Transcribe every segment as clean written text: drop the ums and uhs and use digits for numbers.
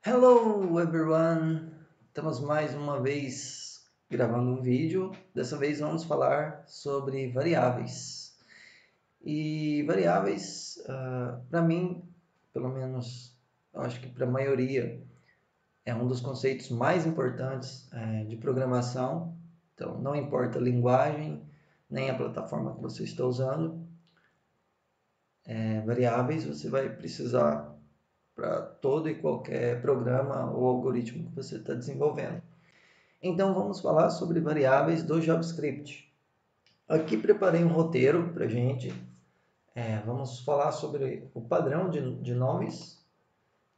Hello everyone! Estamos mais uma vez gravando um vídeo. Dessa vez vamos falar sobre variáveis. E variáveis, para mim, pelo menos, eu acho que para a maioria, é um dos conceitos mais importantes de programação. Então, não importa a linguagem, nem a plataforma que você está usando, variáveis você vai precisar para todo e qualquer programa ou algoritmo que você está desenvolvendo. Então vamos falar sobre variáveis do JavaScript. Aqui preparei um roteiro para a gente. Vamos falar sobre o padrão de nomes.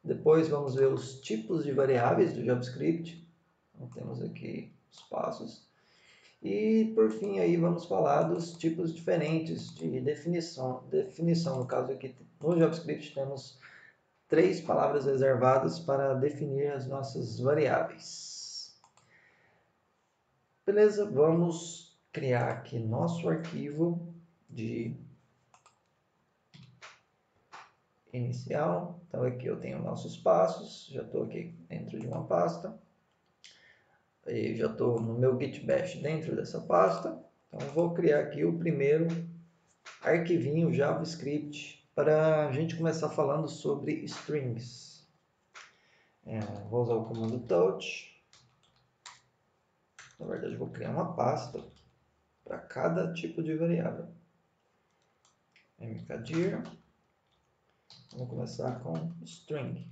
Depois vamos ver os tipos de variáveis do JavaScript. Então, temos aqui os passos. E por fim aí vamos falar dos tipos diferentes de definição. No caso aqui no JavaScript temos 3 palavras reservadas para definir as nossas variáveis. Beleza, vamos criar aqui nosso arquivo de inicial. Então aqui eu tenho nossos passos, já estou aqui dentro de uma pasta. Eu já estou no meu Git Bash dentro dessa pasta. Então vou criar aqui o primeiro arquivinho JavaScript para a gente começar falando sobre strings. Vou usar o comando touch. Na verdade, vou criar uma pasta para cada tipo de variável. mkdir. Vamos começar com string.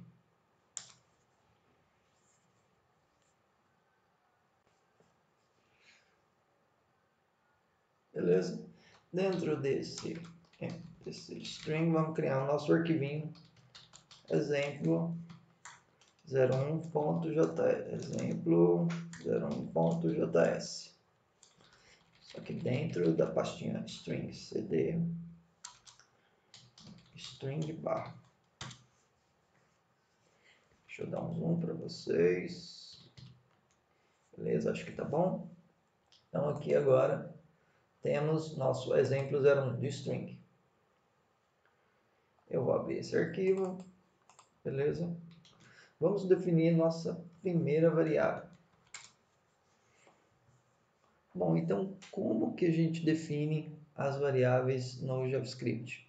Beleza? Dentro desse string, vamos criar o nosso arquivinho exemplo 01.js. Só que dentro da pastinha string cd string bar. Deixa eu dar um zoom para vocês. Beleza? Acho que tá bom. Então aqui agora temos nosso exemplo 01 de string. Eu vou abrir esse arquivo. Beleza? Vamos definir nossa primeira variável. Bom, então como que a gente define as variáveis no JavaScript?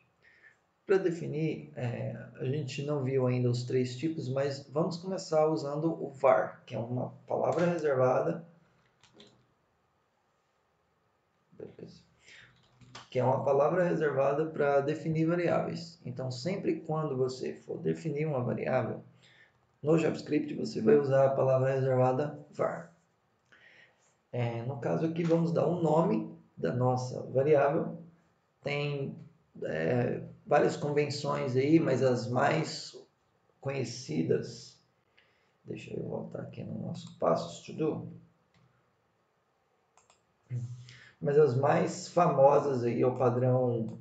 Para definir, a gente não viu ainda os 3 tipos, mas vamos começar usando o var, que é uma palavra reservada. Beleza. Que é uma palavra reservada para definir variáveis. Então, sempre quando você for definir uma variável, no JavaScript você vai usar a palavra reservada var. No caso aqui, vamos dar um nome da nossa variável. Tem várias convenções aí, mas as mais conhecidas. Deixa eu voltar aqui no nosso passos to do. Mas as mais famosas aí é o padrão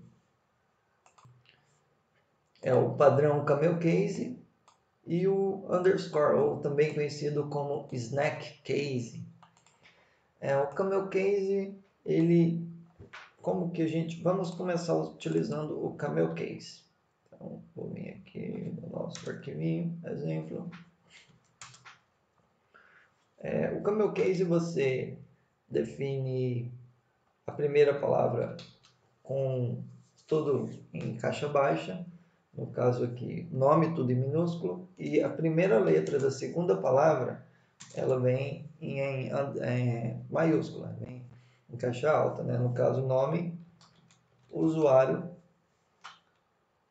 camel case e o underscore, ou também conhecido como snack case. O camel case, como que a gente, vamos começar utilizando o camel case. Então, vou vir aqui no nosso arquivinho, exemplo. O camel case você define a primeira palavra com tudo em caixa baixa, no caso aqui, nome tudo em minúsculo, e a primeira letra da segunda palavra, ela vem em maiúscula, vem em caixa alta, né? No caso, nome, usuário.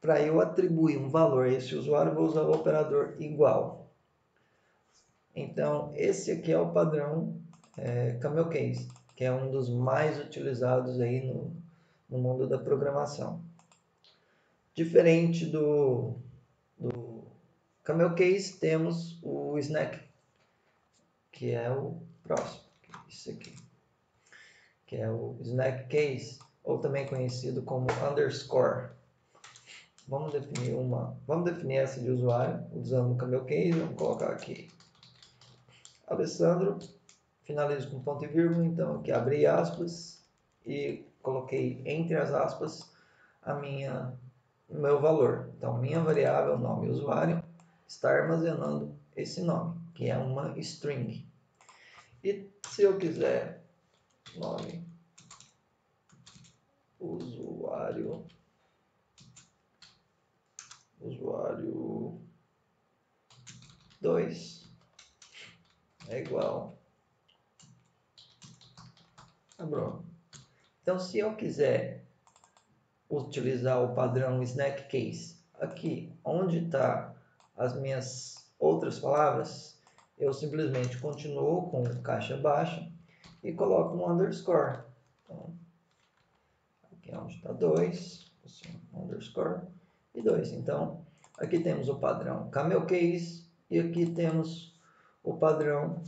Para eu atribuir um valor a esse usuário, vou usar o operador igual. Então, esse aqui é o padrão Camel Case, que é um dos mais utilizados aí no mundo da programação. Diferente do Camel Case, temos o Snack, que é o próximo, isso aqui, que é o Snack Case, ou também conhecido como underscore. Vamos definir essa de usuário usando o Camel Case. Vamos colocar aqui Alessandro, finalizo com ponto e vírgula, então aqui abri aspas e coloquei entre as aspas o meu valor. Então minha variável nome usuário está armazenando esse nome, que é uma string. E se eu quiser nome usuário 2 é igual a Bruno. Então, se eu quiser utilizar o padrão snack case aqui, onde está as minhas outras palavras, eu simplesmente continuo com caixa baixa e coloco um underscore. Então, aqui é onde está 2, underscore e 2. Então, aqui temos o padrão camel case e aqui temos o padrão,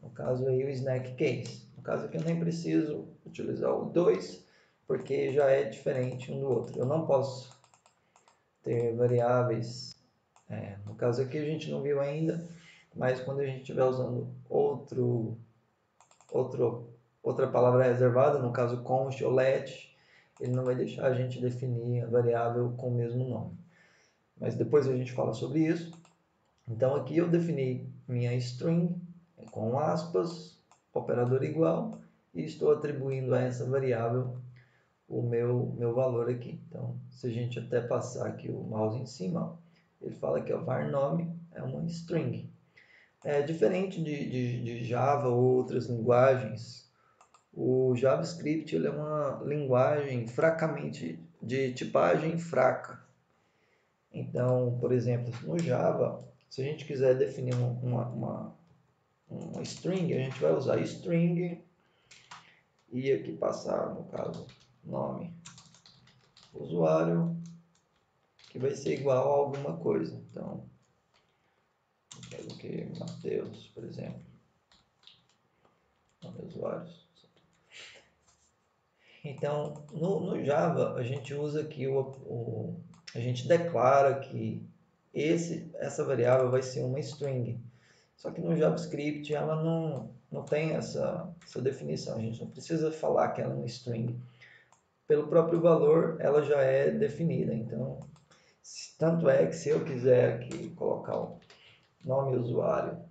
no caso aí o snack case. No caso aqui eu nem preciso utilizar o 2, porque já é diferente um do outro. Eu não posso ter variáveis, no caso aqui a gente não viu ainda, mas quando a gente estiver usando outra palavra reservada, no caso const ou let, ele não vai deixar a gente definir a variável com o mesmo nome. Mas depois a gente fala sobre isso. Então aqui eu defini minha string com aspas, operador igual, e estou atribuindo a essa variável o meu valor aqui. Então, se a gente até passar aqui o mouse em cima, ele fala que o var nome é uma string. É diferente de Java ou outras linguagens. O JavaScript ele é uma linguagem fracamente de tipagem fraca. Então, por exemplo, no Java, se a gente quiser definir uma string, a gente vai usar string e aqui passar, no caso, nome usuário, que vai ser igual a alguma coisa. Então, quero que Matheus, por exemplo, nome usuários. Então, no Java, a gente usa aqui a gente declara que essa variável vai ser uma string. Só que no JavaScript ela não tem essa definição. A gente não precisa falar que ela é uma string. Pelo próprio valor, ela já é definida. Então, tanto é que se eu quiser aqui colocar o nome usuário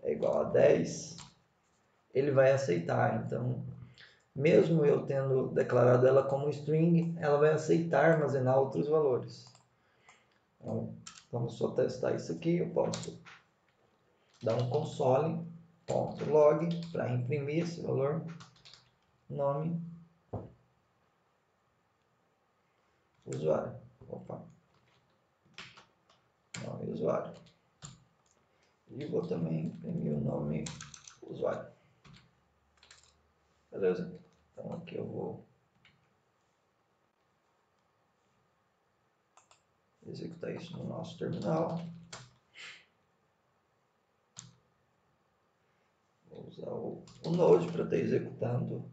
é igual a 10, ele vai aceitar. Então, mesmo eu tendo declarado ela como string, ela vai aceitar armazenar outros valores. Então, vamos só testar isso aqui. Eu posso dar um console.log para imprimir esse valor, nome usuário. Nome usuário. E vou também imprimir o nome usuário. Beleza? Então aqui eu vou executar isso no nosso terminal. Vou usar o Node para estar executando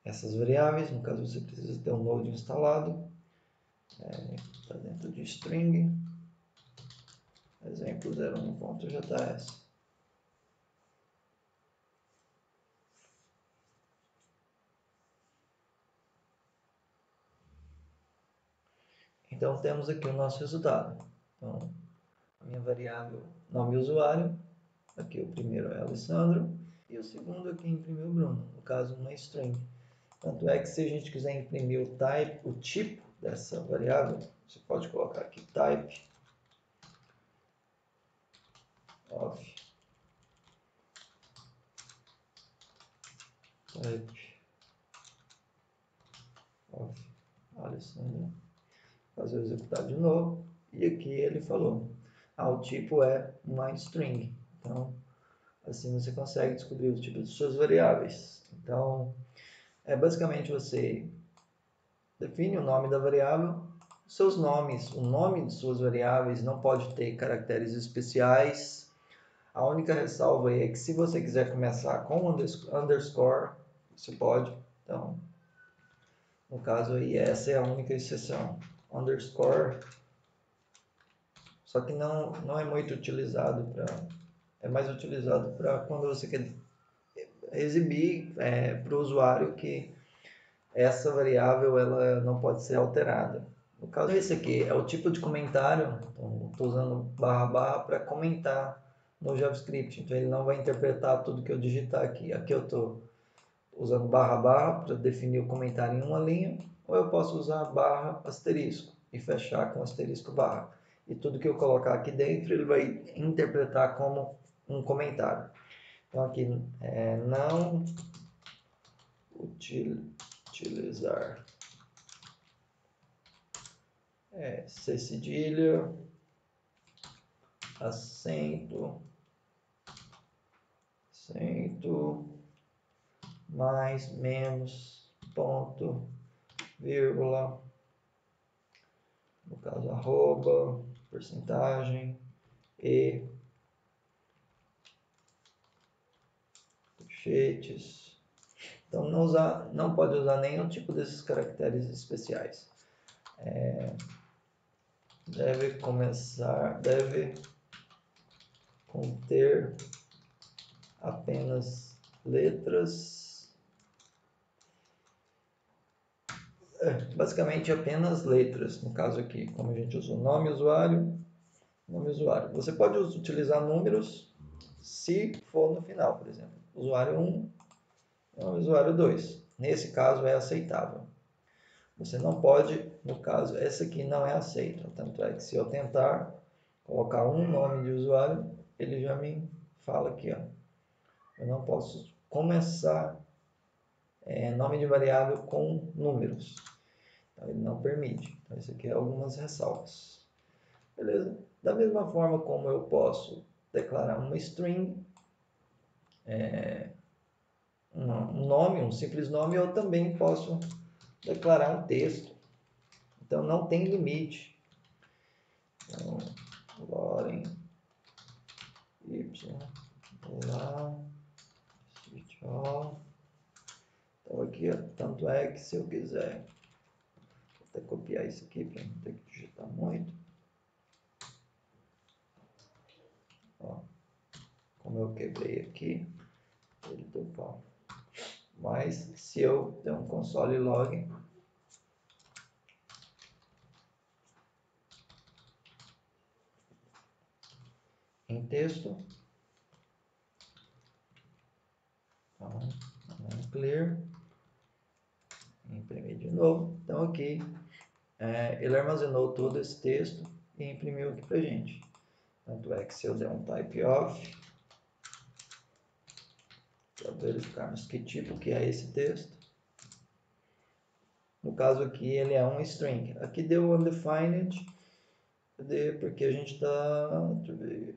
essas variáveis. No caso, você precisa ter um Node instalado. Está dentro de string. Exemplo 01.js. Então, temos aqui o nosso resultado. Então, a minha variável nome usuário, aqui o primeiro é Alessandro, e o segundo aqui imprimiu o Bruno, no caso uma string. Tanto é que se a gente quiser imprimir o tipo dessa variável, você pode colocar aqui type of Alessandro. Fazer eu executar de novo. E aqui ele falou, o tipo é uma string. Então, assim você consegue descobrir os tipos de suas variáveis. Então, basicamente você define o nome da variável, seus nomes, o nome de suas variáveis não pode ter caracteres especiais. A única ressalva aí é que se você quiser começar com underscore, você pode. Então, no caso aí, essa é a única exceção. Underscore, só que não é muito utilizado é mais utilizado para quando você quer exibir para o usuário que essa variável ela não pode ser alterada. No caso, esse aqui é o tipo de comentário, então estou usando barra barra para comentar no JavaScript, então ele não vai interpretar tudo que eu digitar aqui. Aqui eu estou usando barra barra para definir o comentário em uma linha, ou eu posso usar barra asterisco e fechar com asterisco barra. E tudo que eu colocar aqui dentro ele vai interpretar como um comentário. Então aqui não utilizar C cedilha, acento, mais, menos, ponto, vírgula, no caso arroba, porcentagem, e, colchetes. Então não pode usar nenhum tipo desses caracteres especiais. Deve conter apenas letras, basicamente apenas letras, no caso aqui, como a gente usou nome usuário. Você pode utilizar números se for no final, por exemplo, usuário 1, usuário 2. Nesse caso é aceitável. Você não pode, no caso, essa aqui não é aceita. Tanto é que se eu tentar colocar um nome de usuário, ele já me fala aqui, ó. Eu não posso começar nome de variável com números. Então, ele não permite. Então, isso aqui é algumas ressalvas. Beleza? Da mesma forma como eu posso declarar uma string, um nome, um simples nome, eu também posso declarar um texto. Então, não tem limite. Então, Loren, y, lá, switch all. Então, aqui, ó, tanto é que se eu quiser, vou até copiar isso aqui para não ter que digitar muito. Ó, como eu quebrei aqui, ele deu pau. Mas se eu der um console log, em texto, então, clear, imprimir de novo. Então aqui ele armazenou todo esse texto e imprimiu aqui pra gente. Tanto é que se eu der um type of, para verificarmos que tipo que é esse texto. No caso aqui ele é um string. Aqui deu undefined, porque a gente está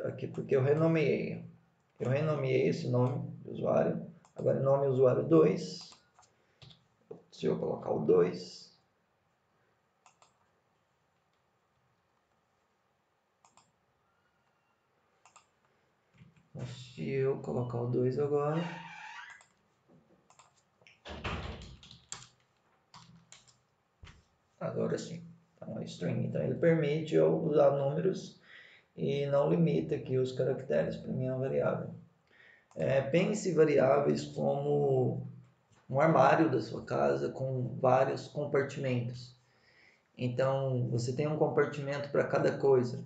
aqui porque eu renomeei. Eu renomeei esse nome de usuário. Agora nome usuário 2. Se eu colocar o 2, se eu colocar o 2 agora, agora sim, então é string. Então ele permite eu usar números e não limita aqui os caracteres para minha variável. Pense variáveis como um armário da sua casa com vários compartimentos. Então você tem um compartimento para cada coisa.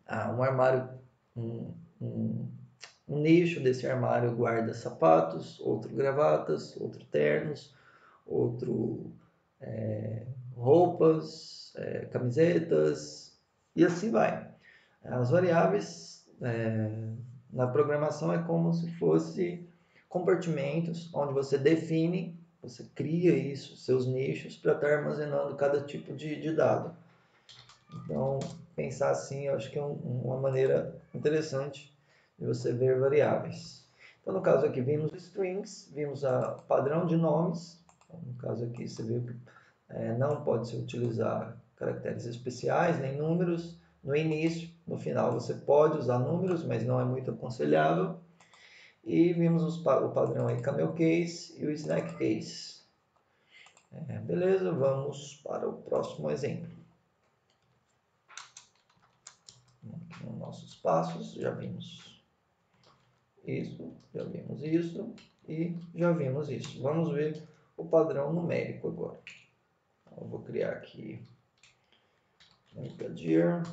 Um armário, um nicho desse armário guarda sapatos, outro gravatas, outro ternos, outro roupas, camisetas e assim vai. As variáveis na programação é como se fosse compartimentos onde você define, você cria isso, seus nichos para estar armazenando cada tipo de dado. Então, pensar assim, eu acho que é uma maneira interessante de você ver variáveis. Então, no caso aqui, vimos strings, vimos o padrão de nomes. Então, no caso aqui, você viu que não pode se utilizar caracteres especiais, nem números. No início, no final, você pode usar números, mas não é muito aconselhável. E vimos o padrão aí camel case e o snack case. Beleza, vamos para o próximo exemplo. Aqui nos nossos passos, já vimos isso, já vimos isso e já vimos isso. Vamos ver o padrão numérico agora. Então, eu vou criar aqui integer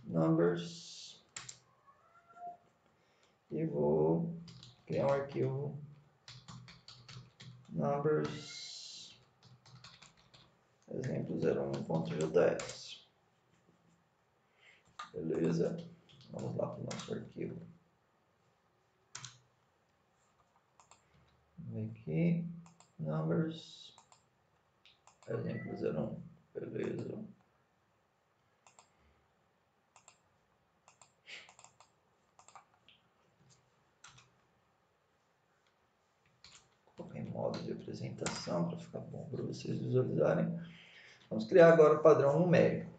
numbers e vou criar um arquivo numbers exemplo 01.js. Beleza, vamos lá para o nosso arquivo. Vamos ver aqui, numbers, exemplo 01, beleza. Colocar em modo de apresentação para ficar bom para vocês visualizarem. Vamos criar agora o padrão numérico.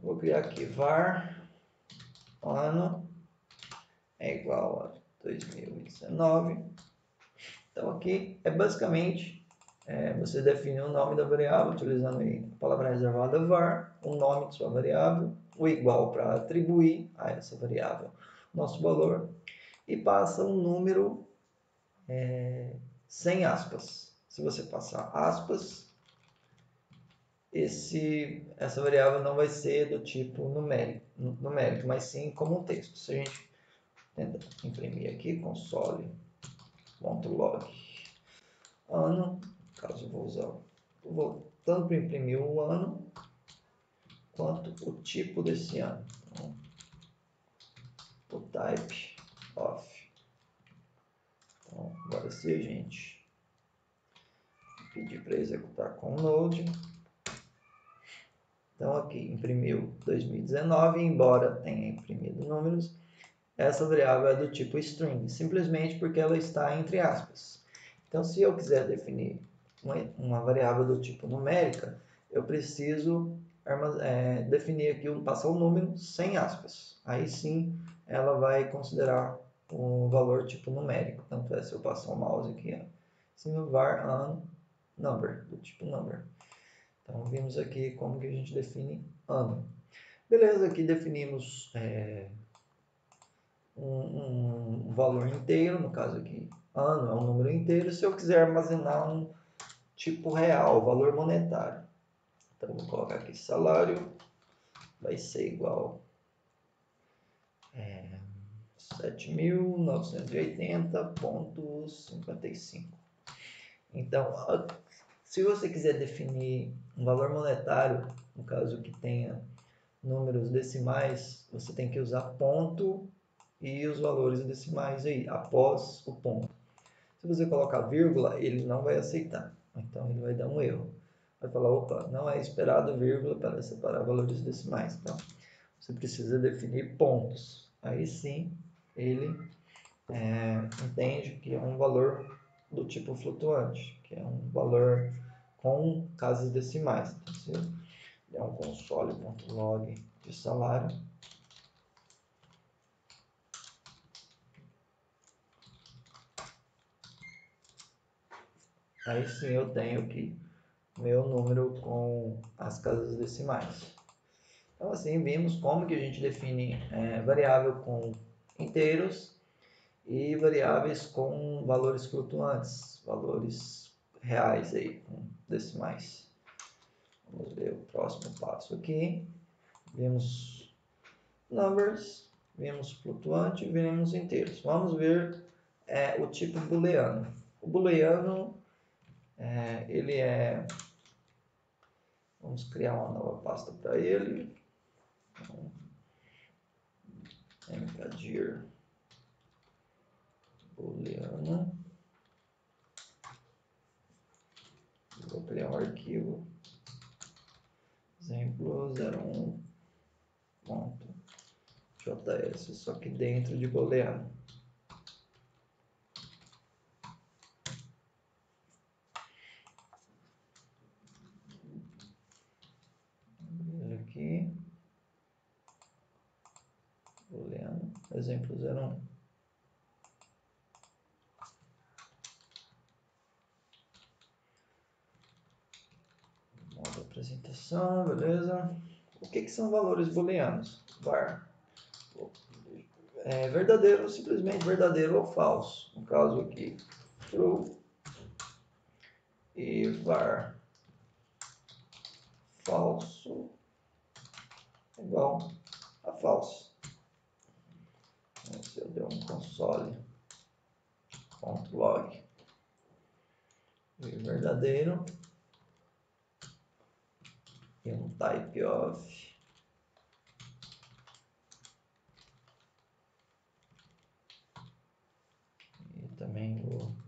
Vou criar aqui var ano é igual a 2019. Então aqui é basicamente você define o nome da variável utilizando aí a palavra reservada var, o nome de sua variável, o igual para atribuir a essa variável nosso valor e passa um número sem aspas. Se você passar aspas, essa variável não vai ser do tipo numérico, mas sim como um texto. Se a gente tenta imprimir aqui, console.log ano, caso eu vou tanto imprimir o ano quanto o tipo desse ano. Então, o type of. Então, agora se a gente pedir para executar com o Node, então aqui imprimiu 2019, embora tenha imprimido números, essa variável é do tipo string, simplesmente porque ela está entre aspas. Então, se eu quiser definir uma variável do tipo numérica, eu preciso definir aqui, passar o número sem aspas. Aí sim, ela vai considerar o valor tipo numérico. Tanto é, se eu passar o mouse aqui, ó, var number, do tipo number. Então, vimos aqui como que a gente define ano. Beleza, aqui definimos um valor inteiro, no caso aqui, ano é um número inteiro. Se eu quiser armazenar um tipo real, valor monetário, então vou colocar aqui salário, vai ser igual a 7.980,55. Então, se você quiser definir um valor monetário, no caso que tenha números decimais, você tem que usar ponto e os valores decimais aí, após o ponto. Se você colocar vírgula, ele não vai aceitar. Então, ele vai dar um erro. Vai falar, opa, não é esperado vírgula para separar valores decimais. Então, você precisa definir pontos. Aí sim, ele entende que é um valor do tipo flutuante, que é um valor com casas decimais. Então, se der um console.log de salário, aí sim eu tenho aqui meu número com as casas decimais. Então assim, vimos como que a gente define variável com inteiros e variáveis com valores flutuantes, valores reais aí, com decimais. Vamos ver o próximo passo aqui. Vimos numbers, vimos flutuante e vimos inteiros. Vamos ver o tipo booleano. O booleano, ele é... Vamos criar uma nova pasta para ele. Integer booleano. Vou criar um arquivo exemplo 01.js, só que dentro de booleano. Aqui, booleano, exemplo 01. Modo apresentação, beleza? O que são valores booleanos? Var. Verdadeiro, simplesmente verdadeiro ou falso. No caso aqui, true e var falso igual a falso. Se eu der um console.log e verdadeiro e um type of e também o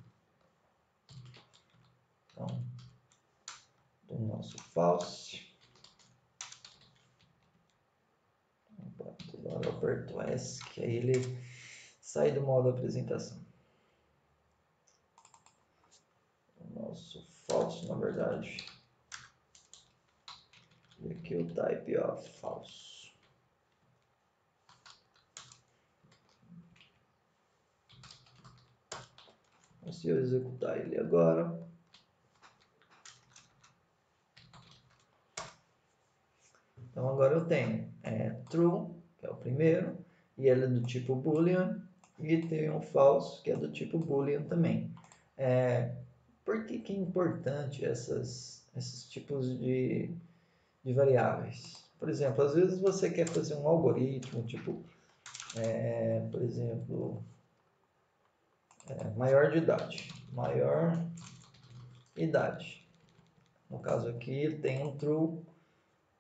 então, do nosso false. Agora eu aperto S, que aí ele sai do modo apresentação. O nosso falso, na verdade. E aqui o type of falso. Se eu executar ele agora, então agora eu tenho true, que é o primeiro, e ele é do tipo boolean, e tem um false, que é do tipo boolean também. Por que é importante esses tipos de variáveis? Por exemplo, às vezes você quer fazer um algoritmo, tipo, por exemplo, maior de idade. Maior idade. No caso aqui tem um true,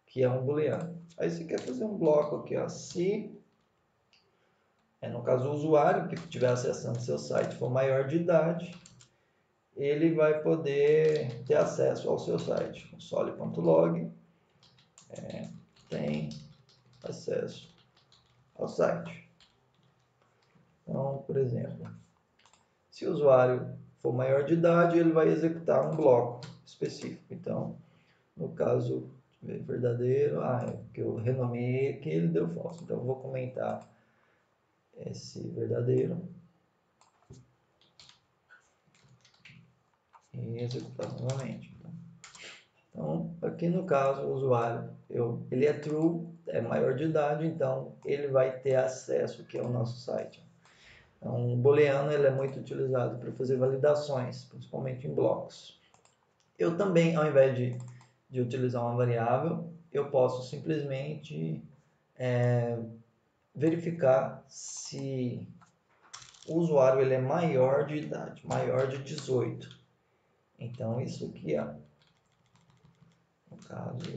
que é um booleano. Aí você quer fazer um bloco aqui, ó, se, no caso o usuário que estiver acessando seu site for maior de idade, ele vai poder ter acesso ao seu site. Console.log tem acesso ao site. Então, por exemplo, se o usuário for maior de idade, ele vai executar um bloco específico. Então, no caso verdadeiro, que eu renomeei aqui, ele deu falso. Então, eu vou comentar esse verdadeiro e executar novamente. Então, aqui no caso, o usuário, ele é true, é maior de idade, então ele vai ter acesso aqui ao nosso site. Então, o booleano ele é muito utilizado para fazer validações, principalmente em blocos. Eu também, ao invés de utilizar uma variável, eu posso simplesmente verificar se o usuário ele é maior de idade, maior de 18. Então, isso aqui, no caso,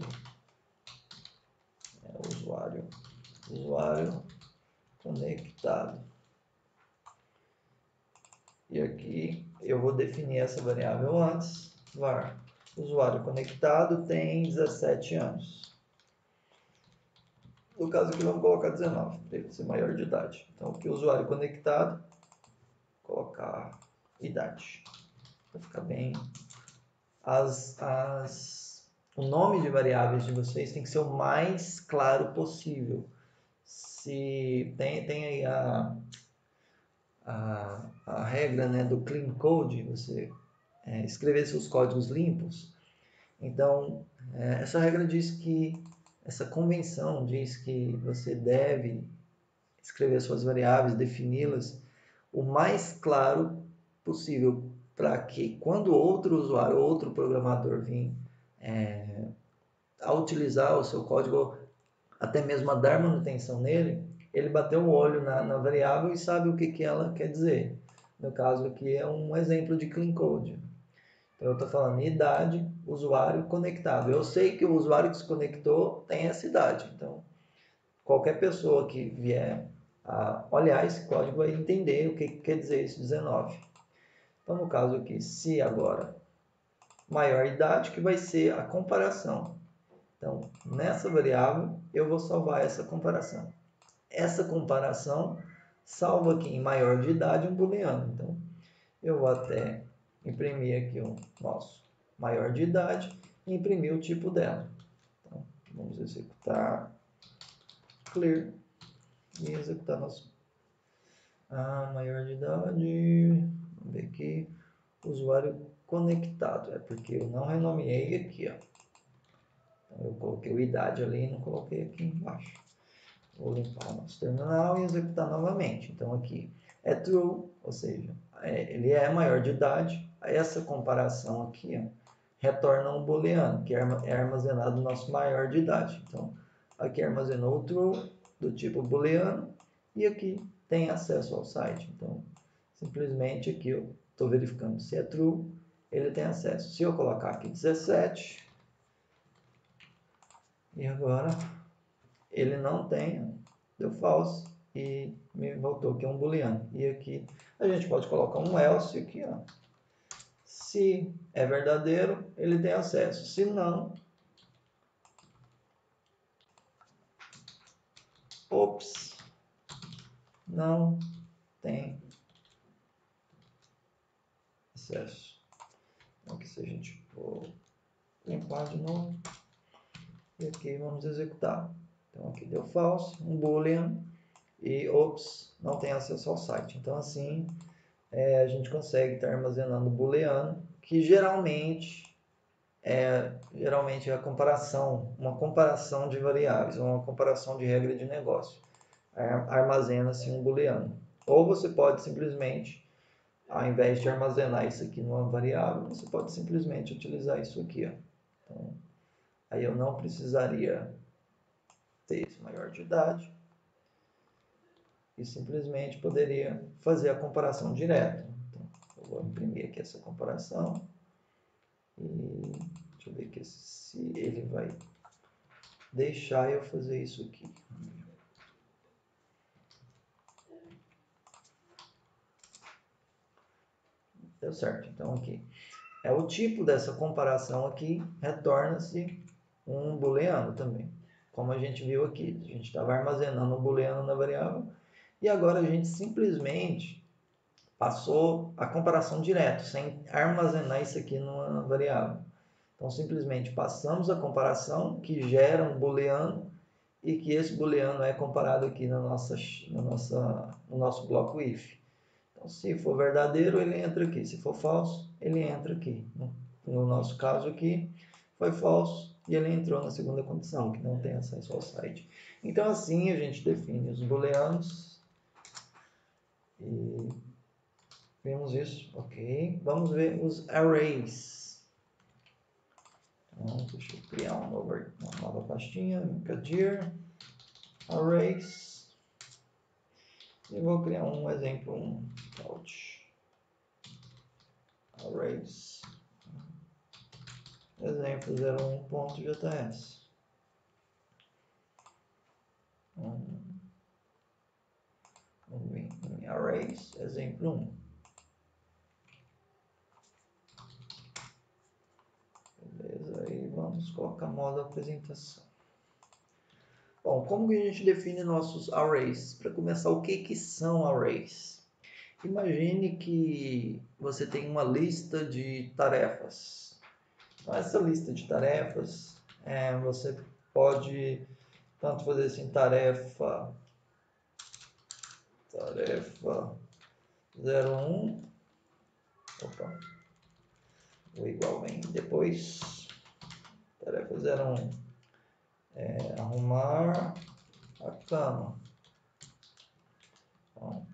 é o usuário conectado. E aqui eu vou definir essa variável antes, var usuário conectado tem 17 anos. No caso aqui vamos colocar 19, para ele ser maior de idade. Então aqui o usuário conectado, colocar idade. Para ficar bem. O nome de variáveis de vocês tem que ser o mais claro possível. Se tem aí a regra, né, do clean code, você escrever seus códigos limpos. Então, essa regra diz que, essa convenção diz que você deve escrever suas variáveis, defini-las o mais claro possível, para que quando outro usuário, outro programador vir a utilizar o seu código, até mesmo a dar manutenção nele, ele bateu o olho na variável e sabe o que ela quer dizer. No caso aqui é um exemplo de clean code. Então eu estou falando idade, usuário conectado. Eu sei que o usuário que se conectou tem essa idade. Então qualquer pessoa que vier a olhar esse código vai entender o que quer dizer esse 19. Então no caso aqui, se agora maior idade, que vai ser a comparação. Então nessa variável eu vou salvar essa comparação. Essa comparação salva aqui em maior de idade um booleano. Então eu vou até imprimir aqui o nosso maior de idade e imprimir o tipo dela. Então, vamos executar clear e executar nosso maior de idade. Vamos ver aqui, usuário conectado, é porque eu não renomeei aqui, ó. Então, eu coloquei o idade ali e não coloquei aqui embaixo. Vou limpar o nosso terminal e executar novamente. Então aqui true, ou seja, ele é maior de idade. Essa comparação aqui, ó, retorna um booleano, que é armazenado no nosso maior de idade. Então, aqui armazenou o true, do tipo booleano, e aqui tem acesso ao site. Então, simplesmente aqui eu estou verificando se é true, ele tem acesso. Se eu colocar aqui 17, e agora ele não tem, deu false, e me voltou aqui um booleano. E aqui a gente pode colocar um else aqui, ó. Se é verdadeiro, ele tem acesso. Se não, ops, não tem acesso. Então, aqui se a gente for limpar de novo, e aqui vamos executar. Então aqui deu false, um boolean, e ops, não tem acesso ao site. Então assim a gente consegue estar armazenando booleano, que geralmente é a comparação, uma comparação de variáveis, uma comparação de regra de negócio. Armazena-se um booleano. Ou você pode simplesmente, ao invés de armazenar isso aqui numa variável, você pode simplesmente utilizar isso aqui, ó. Então, aí eu não precisaria ter esse maior de idade e simplesmente poderia fazer a comparação direta. Então, eu vou imprimir aqui essa comparação e deixa eu ver aqui se ele vai deixar eu fazer isso aqui. Deu certo. Então aqui é o tipo dessa comparação aqui, retorna-se um booleano também. Como a gente viu aqui, a gente estava armazenando um booleano na variável e agora a gente simplesmente passou a comparação direto, sem armazenar isso aqui numa variável. Então simplesmente passamos a comparação que gera um booleano e que esse booleano é comparado aqui no nosso bloco if. Então, se for verdadeiro, ele entra aqui. Se for falso, ele entra aqui. No nosso caso aqui, foi falso e ele entrou na segunda condição, que não tem acesso ao site. Então, assim, a gente define os booleanos. E vimos isso, ok. Vamos ver os arrays. Então, deixa eu criar uma nova pastinha, Kadir, arrays. E vou criar um exemplo, couch. Arrays. Exemplo 01.js. Em arrays, exemplo 1. Beleza, aí vamos colocar modo apresentação. Bom, como que a gente define nossos arrays? Para começar, o que são arrays? Imagine que você tem uma lista de tarefas. Então, essa lista de tarefas, você pode tanto fazer assim, tarefa 01, opa, o igual vem depois, tarefa 01, arrumar a cama. Então,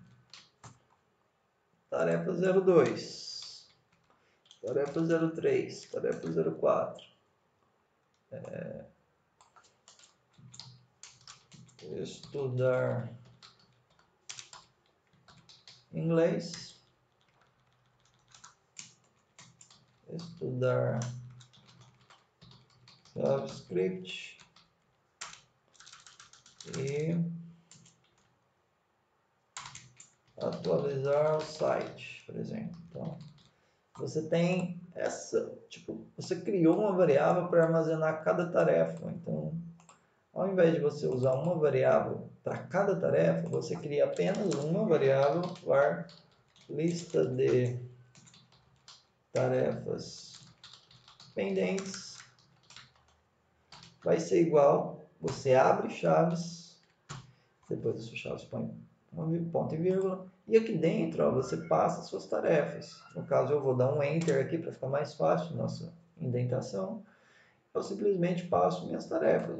tarefa 02, tarefa 03, tarefa 04, estudar inglês, estudar JavaScript e atualizar o site, por exemplo. Então, você tem você criou uma variável para armazenar cada tarefa. Então, ao invés de você usar uma variável para cada tarefa, você cria apenas uma variável var lista de tarefas pendentes. Vai ser igual, você abre chaves, depois das suas chaves põe um ponto e vírgula, e aqui dentro você passa as suas tarefas. No caso, eu vou dar um enter aqui para ficar mais fácil nossa indentação. Eu simplesmente passo minhas tarefas.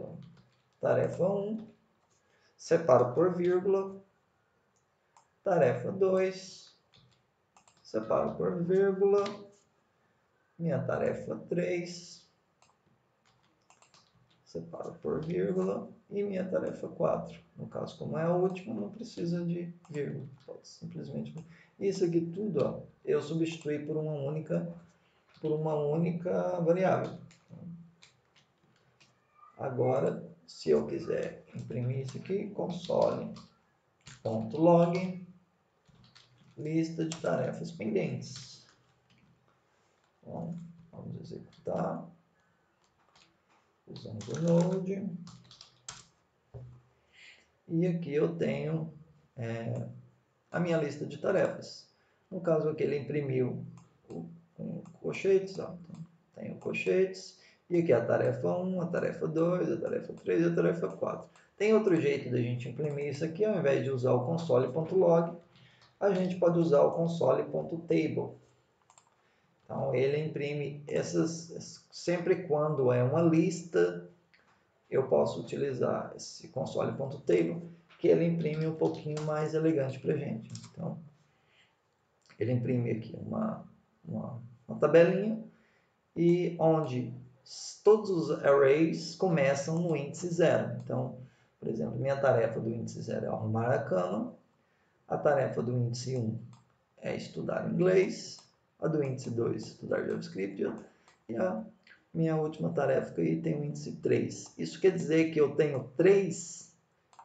Tarefa 1, separo por vírgula. Tarefa 2, separo por vírgula. minha tarefa 3, separo por vírgula, e minha tarefa 4. No caso, como é a última, não precisa de vírgula, pode simplesmente... Isso aqui tudo, ó, eu substituí por uma única variável. Agora, se eu quiser imprimir isso aqui, console.log, lista de tarefas pendentes. Então, vamos executar. Usamos o Node. E aqui eu tenho a minha lista de tarefas. No caso aqui ele imprimiu com colchetes, ó. Então, tenho colchetes. E aqui a tarefa 1, a tarefa 2, a tarefa 3 e a tarefa 4. Tem outro jeito da gente imprimir isso aqui, ao invés de usar o console.log, a gente pode usar o console.table. Então ele imprime essas, sempre quando é uma lista, eu posso utilizar esse console.table, que ele imprime um pouquinho mais elegante para a gente. Então, ele imprime aqui uma tabelinha, e onde todos os arrays começam no índice 0. Então, por exemplo, minha tarefa do índice 0 é arrumar a cama, a tarefa do índice 1 é estudar inglês, a do índice 2 estudar JavaScript, e a minha última tarefa aí tem o índice 3. Isso quer dizer que eu tenho 3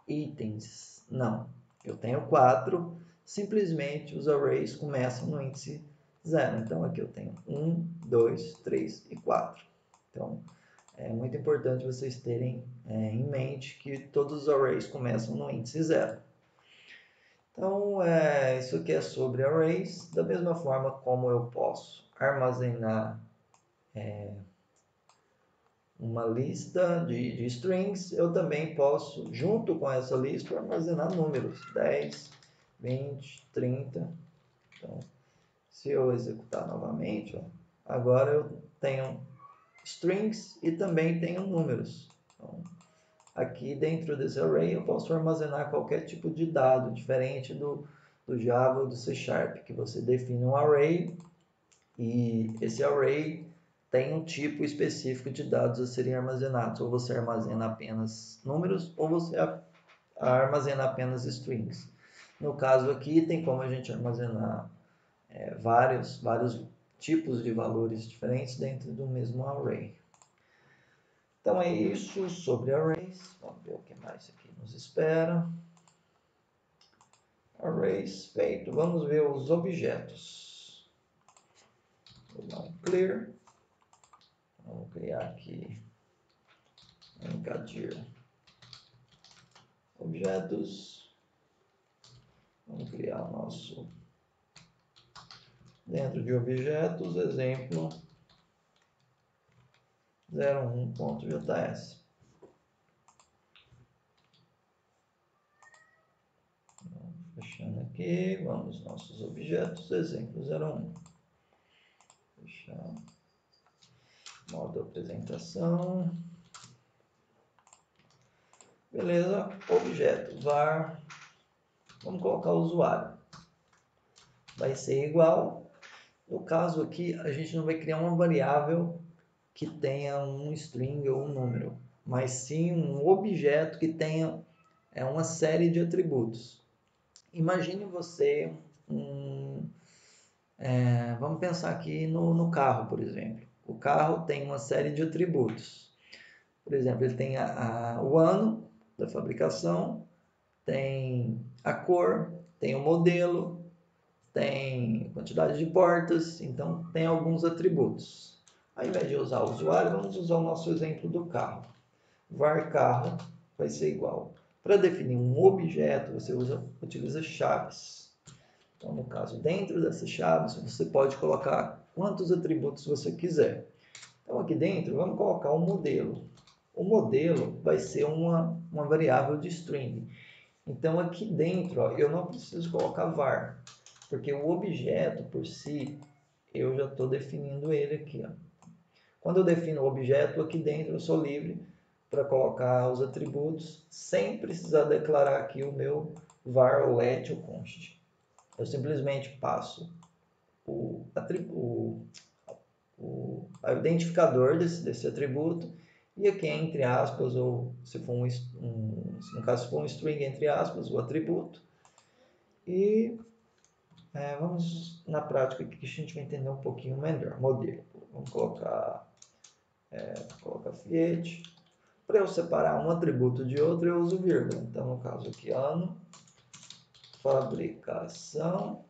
itens? Não, eu tenho 4, simplesmente os arrays começam no índice 0. Então aqui eu tenho 1, 2, 3 e 4. Então é muito importante vocês terem em mente que todos os arrays começam no índice 0. Então, isso aqui é sobre arrays. Da mesma forma como eu posso armazenar uma lista de strings, eu também posso, junto com essa lista, armazenar números. 10, 20, 30. Então, se eu executar novamente, ó, agora eu tenho strings e também tenho números. Então, aqui dentro desse array eu posso armazenar qualquer tipo de dado, diferente do Java ou do C Sharp, que você define um array e esse array tem um tipo específico de dados a serem armazenados. Ou você armazena apenas números, ou você armazena apenas strings. No caso aqui, tem como a gente armazenar vários tipos de valores diferentes dentro do mesmo array. Então é isso sobre arrays. Vamos ver o que mais aqui nos espera. Arrays feito. Vamos ver os objetos. Vou dar um clear. Vamos criar aqui encadir objetos. Vamos criar o nosso dentro de objetos, exemplo 01.js. Fechando aqui, vamos aos nossos objetos, exemplo 01. Fechar. Modo apresentação. Beleza, objeto var. Vamos colocar o usuário. Vai ser igual. No caso aqui, a gente não vai criar uma variável que tenha um string ou um número, mas sim um objeto que tenha uma série de atributos. Imagine você vamos pensar aqui no carro, por exemplo. O carro tem uma série de atributos. Por exemplo, ele tem o ano da fabricação, tem a cor, tem o modelo, tem quantidade de portas, então tem alguns atributos. Ao invés de usar o usuário, vamos usar o nosso exemplo do carro. Var carro vai ser igual. Para definir um objeto, você utiliza chaves. Então, no caso, dentro dessas chaves, você pode colocar quantos atributos você quiser. Então, aqui dentro, vamos colocar um modelo. O modelo vai ser uma variável de string. Então, aqui dentro, ó, eu não preciso colocar var, porque o objeto por si, eu já estou definindo ele aqui. Ó. Quando eu defino o objeto, aqui dentro eu sou livre para colocar os atributos, sem precisar declarar aqui o meu var, o let ou const. Eu simplesmente passo o identificador desse atributo, e aqui entre aspas, ou se for no caso se for um string entre aspas, o atributo. E vamos na prática aqui que a gente vai entender um pouquinho melhor. Modelo. Vamos colocar Fiat. Para eu separar um atributo de outro, eu uso vírgula. Então, no caso aqui, ano, fabricação,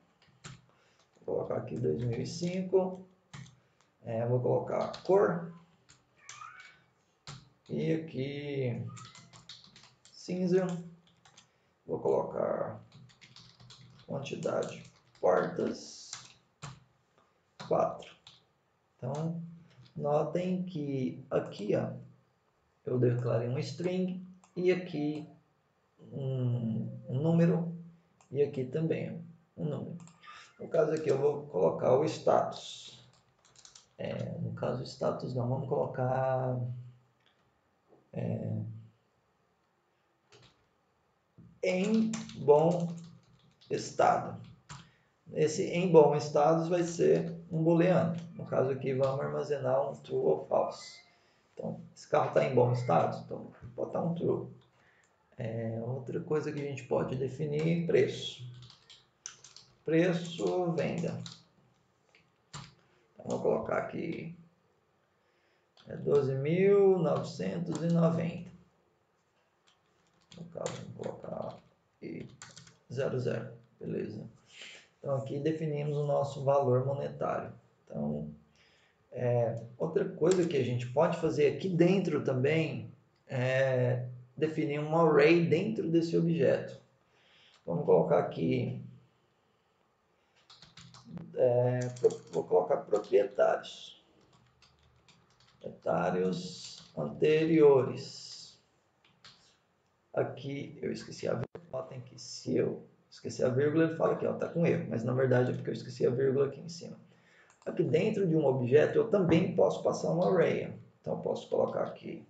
vou colocar aqui 2005, vou colocar cor, e aqui cinza, vou colocar quantidade portas 4. Então, notem que aqui eu declarei um string e aqui um número e aqui também um número. No caso aqui eu vou colocar o status. No caso status não, vamos colocar em bom estado. Esse em bom estado vai ser um booleano. No caso aqui vamos armazenar um true ou false. Então, esse carro está em bom estado, então vou botar um true. Outra coisa que a gente pode definir, preço. Preço, venda. Então, vou colocar aqui 12.990. No caso, vou colocar 00. Beleza. Então, aqui definimos o nosso valor monetário. Então, outra coisa que a gente pode fazer aqui dentro também é definir um array dentro desse objeto. Vamos colocar aqui, vou colocar proprietários. Proprietários anteriores. Aqui eu esqueci a vírgula. Notem que se eu esquecer a vírgula, ele fala que está com erro, mas na verdade é porque eu esqueci a vírgula aqui em cima. Aqui dentro de um objeto eu também posso passar um array. Então eu posso colocar aqui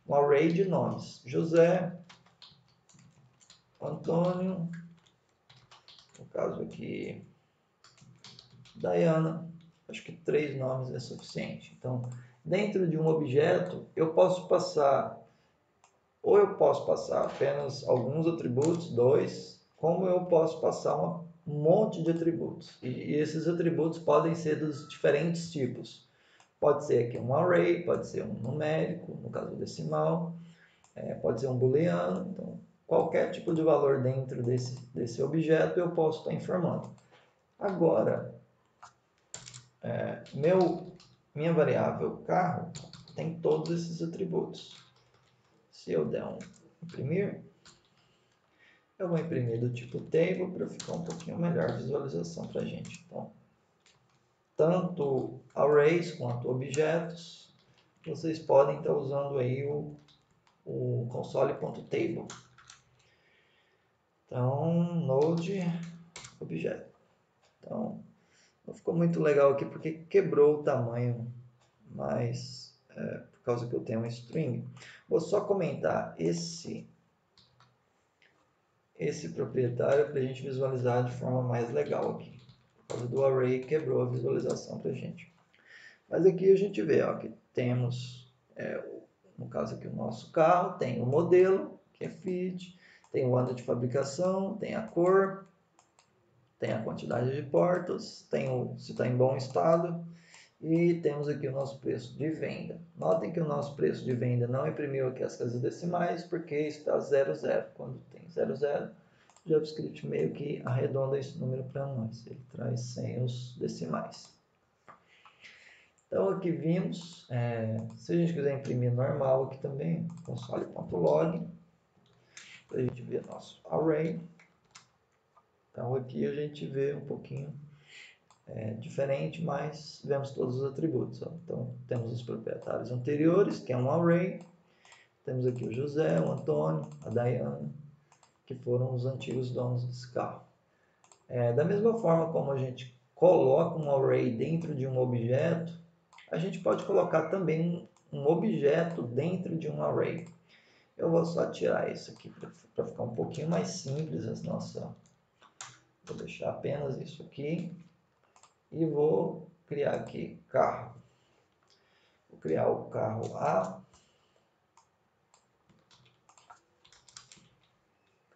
um array de nomes. José, Antônio, no caso aqui, Diana. Acho que 3 nomes é suficiente. Então, dentro de um objeto, eu posso passar apenas alguns atributos, 2, como eu posso passar um monte de atributos. E esses atributos podem ser dos diferentes tipos. Pode ser aqui um array, pode ser um numérico, no caso decimal, pode ser um booleano. Então, qualquer tipo de valor dentro desse objeto eu posso estar informando. Agora, minha variável carro tem todos esses atributos. Se eu der um imprimir, eu vou imprimir do tipo table para ficar um pouquinho melhor a visualização para a gente. Então, tanto arrays quanto objetos, vocês podem estar usando aí o console.table. Então, node objeto. Então, não ficou muito legal aqui porque quebrou o tamanho, mas por causa que eu tenho um string. Vou só comentar esse proprietário para a gente visualizar de forma mais legal aqui. Por causa do array quebrou a visualização para a gente. Mas aqui a gente vê que temos, no caso aqui o nosso carro, tem o modelo, que é Fiat, tem o ano de fabricação, tem a cor, tem a quantidade de portas, tem se está em bom estado, e temos aqui o nosso preço de venda. Notem que o nosso preço de venda não imprimiu aqui as casas decimais, porque está 00. Quando tem 00, o JavaScript meio que arredonda esse número para nós. Ele traz sem os decimais. Então aqui vimos, se a gente quiser imprimir normal aqui também, console.log, para a gente ver nosso array. Então aqui a gente vê um pouquinho diferente, mas vemos todos os atributos. Então temos os proprietários anteriores, que é um array. Temos aqui o José, o Antônio, a Diana, que foram os antigos donos desse carro. Da mesma forma como a gente coloca um array dentro de um objeto, a gente pode colocar também um objeto dentro de um array. Eu vou só tirar isso aqui para ficar um pouquinho mais simples as nossas. Vou deixar apenas isso aqui e vou criar aqui carro. criar o carro A,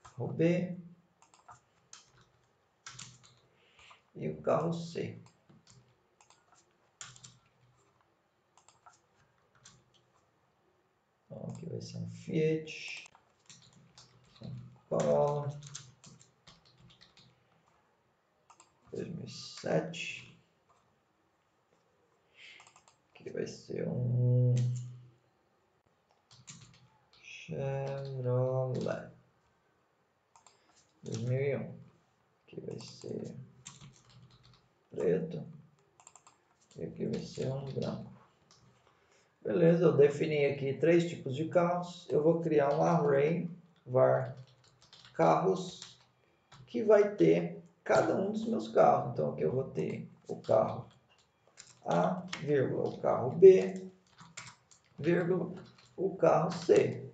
carro B e o carro C. Então, aqui vai ser um Fiat, um Corolla 2007. Aqui vai ser um Chevrolet 2001. Aqui vai ser preto e aqui vai ser um branco. Beleza, eu defini aqui 3 tipos de carros. Eu vou criar um array var carros que vai ter cada um dos meus carros. Então aqui eu vou ter o carro A, vírgula, o carro B, vírgula, o carro C.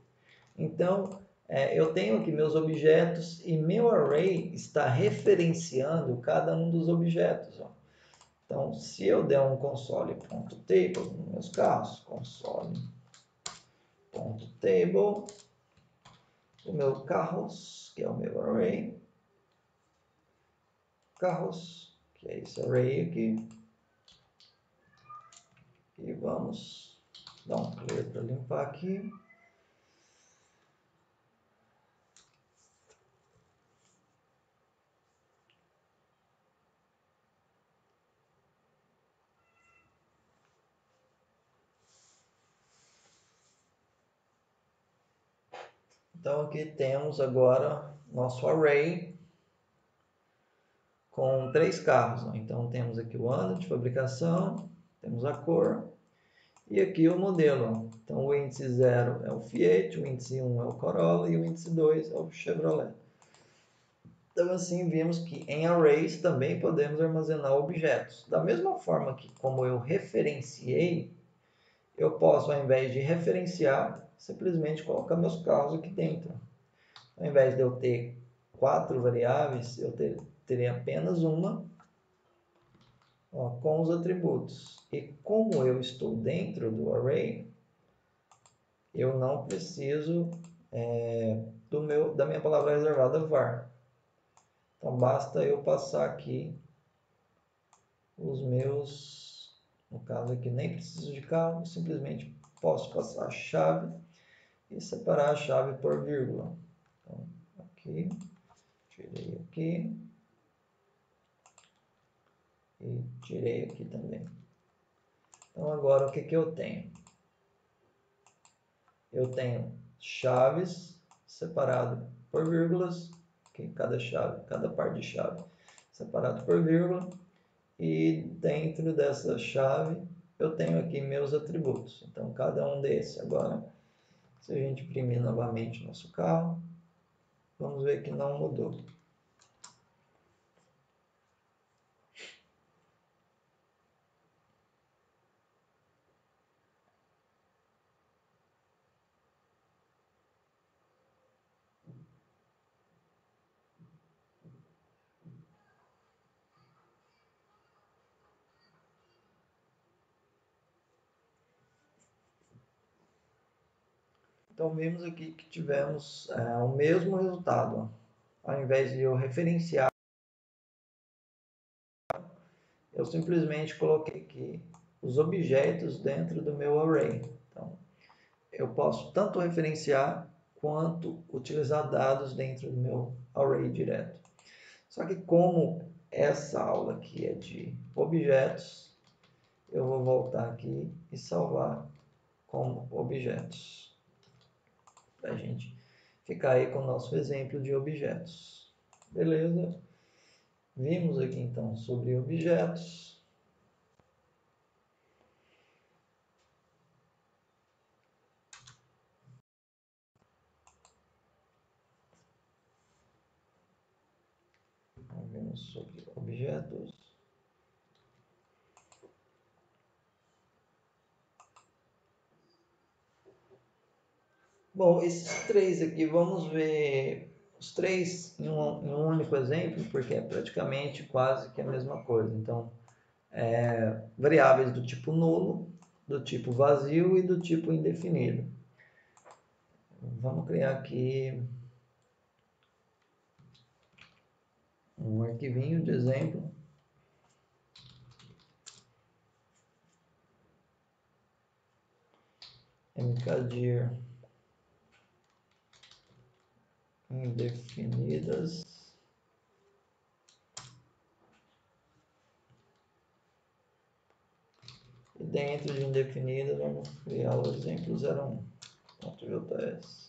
Então eu tenho aqui meus objetos e meu array está referenciando cada um dos objetos. Ó. Então, se eu der um console.table nos meus carros, console.table, o meu carros, que é o meu array, carros, que é esse array aqui, e vamos dar um clear para limpar aqui. Então aqui temos agora nosso array com 3 carros. Né? Então temos aqui o ano de fabricação, temos a cor e aqui o modelo. Então o índice 0 é o Fiat, o índice 1 é o Corolla e o índice 2 é o Chevrolet. Então assim vimos que em arrays também podemos armazenar objetos. Da mesma forma que como eu referenciei, eu posso ao invés de referenciar, simplesmente colocar meus carros aqui dentro. Ao invés de eu ter 4 variáveis, eu teria apenas uma, ó, com os atributos. E como eu estou dentro do array, eu não preciso da minha palavra reservada var. Então basta eu passar aqui os meus, no caso aqui nem preciso de carro, simplesmente posso passar a chave e separar a chave por vírgula. Então aqui, tirei aqui e tirei aqui também. Então agora o que eu tenho? Eu tenho chaves separado por vírgulas, que cada chave, cada par de chave separado por vírgula, e dentro dessa chave eu tenho aqui meus atributos. Então cada um desses agora, se a gente imprimir novamente o nosso carro, vamos ver que não mudou. Então vimos aqui que tivemos o mesmo resultado. Ao invés de eu referenciar, eu simplesmente coloquei aqui os objetos dentro do meu array. Então, eu posso tanto referenciar quanto utilizar dados dentro do meu array direto. Só que como essa aula aqui é de objetos, eu vou voltar aqui e salvar como objetos. Para a gente ficar aí com o nosso exemplo de objetos. Beleza? Vimos aqui então sobre objetos. Vimos sobre objetos. Bom, esses 3 aqui, vamos ver os 3 em um único exemplo, porque é praticamente quase que a mesma coisa. Então, variáveis do tipo nulo, do tipo vazio e do tipo indefinido. Vamos criar aqui um arquivinho de exemplo. Mkdir indefinidas. E dentro de indefinidas vamos criar o exemplo 01.js.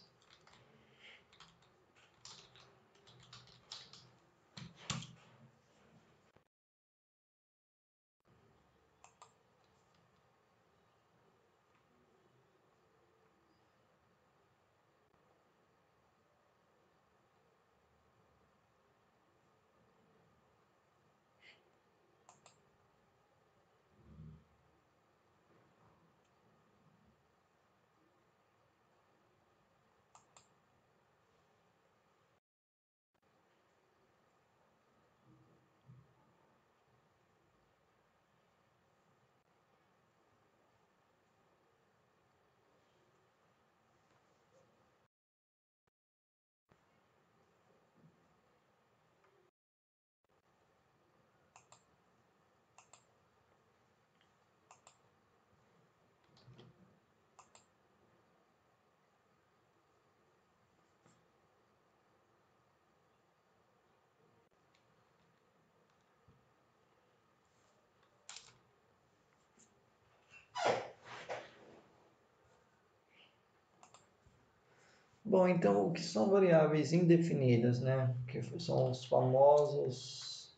Bom, então o que são variáveis indefinidas, né? Que são os famosos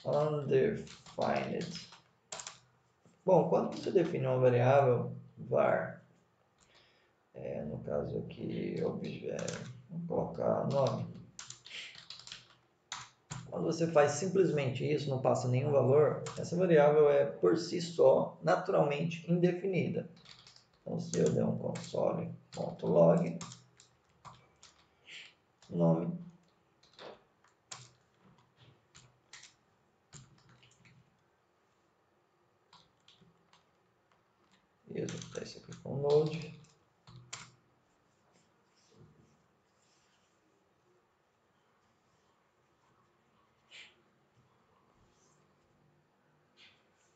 undefined. Bom, quando você define uma variável var, no caso aqui, vou colocar nome. Quando você faz simplesmente isso, não passa nenhum valor, essa variável é por si só naturalmente indefinida. Então, se eu der um console.log, nome, e executar isso aqui com Node,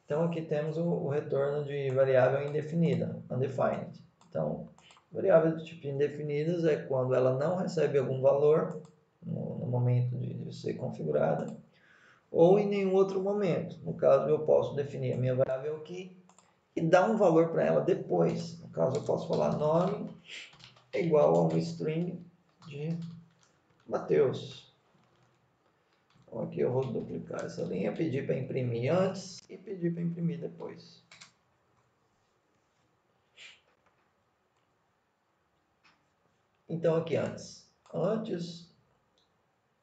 então aqui temos o retorno de variável indefinida, undefined. Então, variável do tipo indefinidas é quando ela não recebe algum valor no momento de ser configurada, ou em nenhum outro momento. No caso, eu posso definir a minha variável aqui e dar um valor para ela depois. No caso, eu posso falar nome é igual a um string de Mateus. Então, aqui eu vou duplicar essa linha, pedir para imprimir antes e pedir para imprimir depois. Então, aqui antes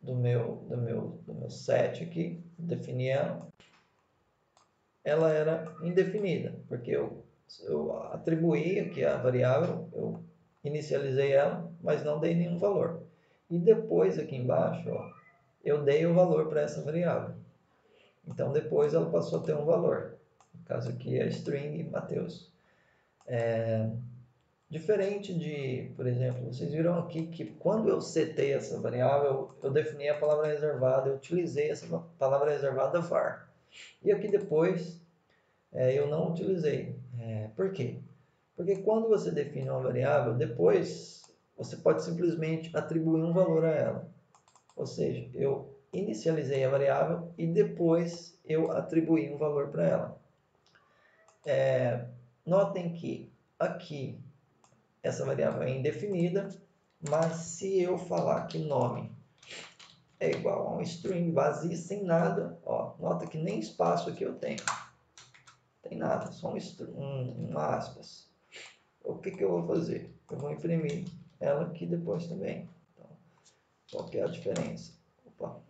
do meu set aqui, definir ela era indefinida, porque eu atribuí aqui a variável, eu inicializei ela, mas não dei nenhum valor. E depois aqui embaixo, ó, eu dei o valor para essa variável. Então depois ela passou a ter um valor. No caso aqui é string Mateus. Diferente de, por exemplo, vocês viram aqui que quando eu setei essa variável, eu defini a palavra reservada, eu utilizei essa palavra reservada var. E aqui depois eu não utilizei. Por quê? Porque quando você define uma variável, depois você pode simplesmente atribuir um valor a ela. Ou seja, eu inicializei a variável e depois eu atribuí um valor para ela. Notem que aqui essa variável é indefinida, mas se eu falar que nome é igual a um string vazio sem nada, ó, nota que nem espaço aqui eu tenho. Tem nada, só um aspas. O que eu vou fazer? Eu vou imprimir ela aqui depois também. Então, qual que é a diferença? Opa.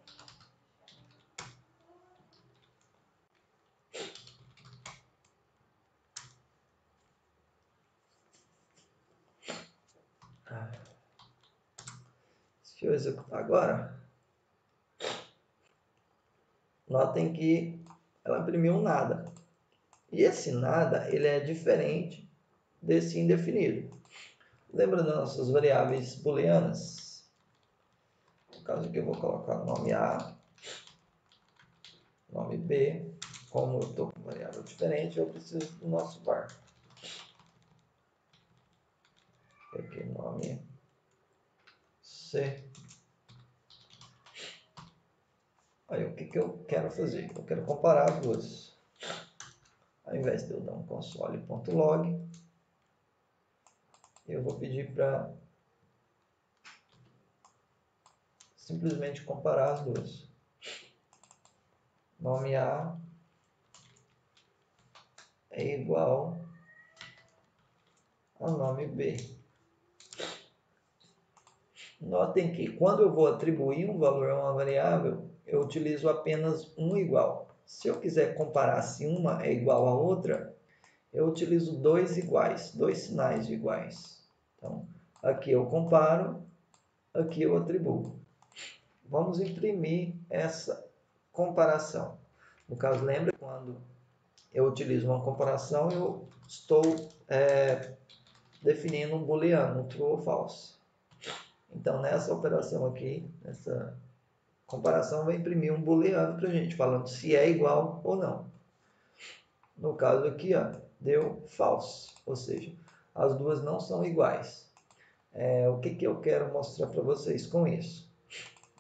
Se eu executar agora, notem que ela imprimiu nada. E esse nada, ele é diferente desse indefinido. Lembra das nossas variáveis booleanas? No caso aqui eu vou colocar nome A, nome B. Como eu estou com variável diferente, eu preciso do nosso var. Aqui nome C. Aí o que eu quero fazer? Eu quero comparar as duas. Ao invés de eu dar um console.log, eu vou pedir para simplesmente comparar as duas. Nome A é igual ao nome B. Notem que quando eu vou atribuir um valor a uma variável, eu utilizo apenas um igual. Se eu quiser comparar se uma é igual a outra, eu utilizo dois iguais, dois sinais de iguais. Então, aqui eu comparo, aqui eu atribuo. Vamos imprimir essa comparação. No caso, lembra quando eu utilizo uma comparação, eu estou definindo um booleano, um true ou false. Então, nessa operação aqui, nessa comparação, vai imprimir um booleano para a gente, falando se é igual ou não. No caso aqui, ó, deu false, ou seja, as duas não são iguais. O que eu quero mostrar para vocês com isso?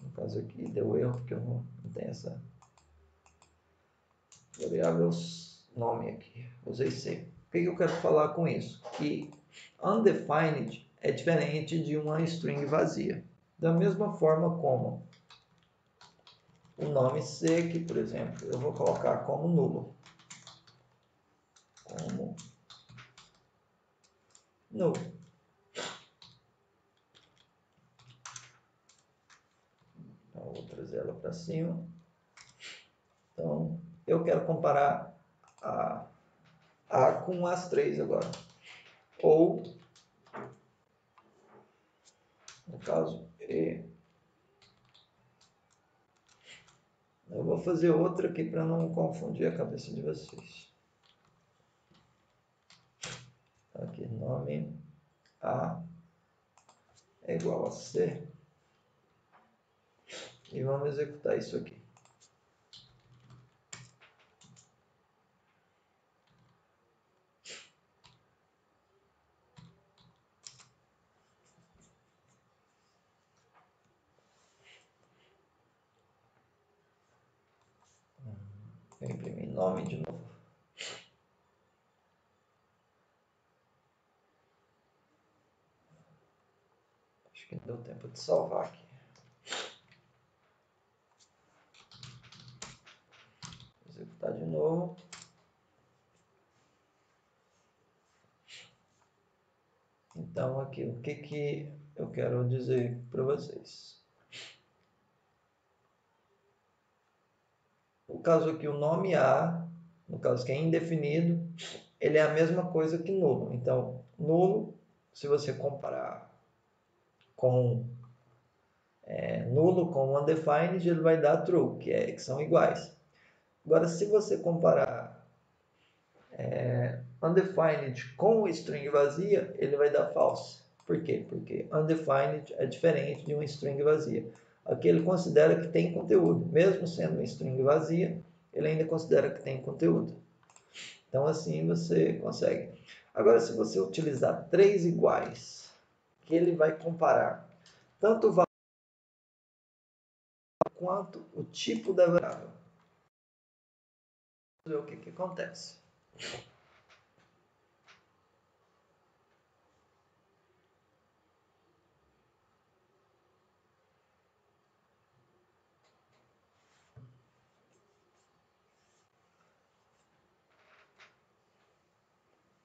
No caso aqui, deu erro, porque eu não tenho essa variável nome aqui. Usei C. O que eu quero falar com isso? Que undefined é diferente de uma string vazia. Da mesma forma como o nome C, que, por exemplo, eu vou colocar como nulo. Como nulo. Então, eu vou trazer ela para cima. Então, eu quero comparar a A com as três agora. Ou, no caso, E. Eu vou fazer outra aqui para não confundir a cabeça de vocês. Aqui, nome A é igual a C. E vamos executar isso aqui. Eu imprimi nome de novo. Acho que não deu tempo de salvar aqui. Executar de novo. Então, aqui, o que eu quero dizer para vocês? No caso aqui, o nome A, no caso que é indefinido, ele é a mesma coisa que nulo. Então, nulo, se você comparar com nulo com undefined, ele vai dar true, que são iguais. Agora, se você comparar undefined com string vazia, ele vai dar false. Por quê? Porque undefined é diferente de uma string vazia. Aqui ele considera que tem conteúdo. Mesmo sendo uma string vazia, ele ainda considera que tem conteúdo. Então, assim você consegue. Agora, se você utilizar três iguais, que ele vai comparar tanto o valor quanto o tipo da variável. Vamos ver o que acontece.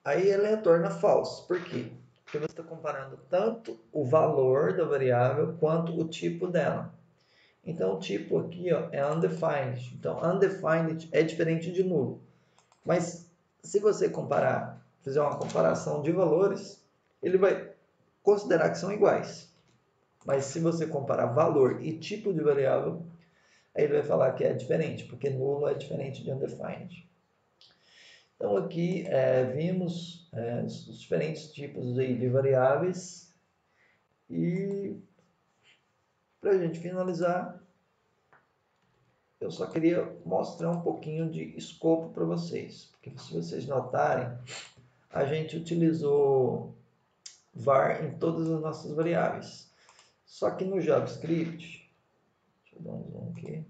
Aí ele retorna false. Por quê? Porque você está comparando tanto o valor da variável quanto o tipo dela. Então, o tipo aqui ó, é undefined. Então, undefined é diferente de nulo. Mas, se você fizer uma comparação de valores, ele vai considerar que são iguais. Mas, se você comparar valor e tipo de variável, aí ele vai falar que é diferente, porque nulo é diferente de undefined. Então aqui vimos os diferentes tipos de variáveis e para a gente finalizar, eu só queria mostrar um pouquinho de escopo para vocês, porque se vocês notarem, a gente utilizou var em todas as nossas variáveis. Só que no JavaScript, deixa eu dar um zoom aqui.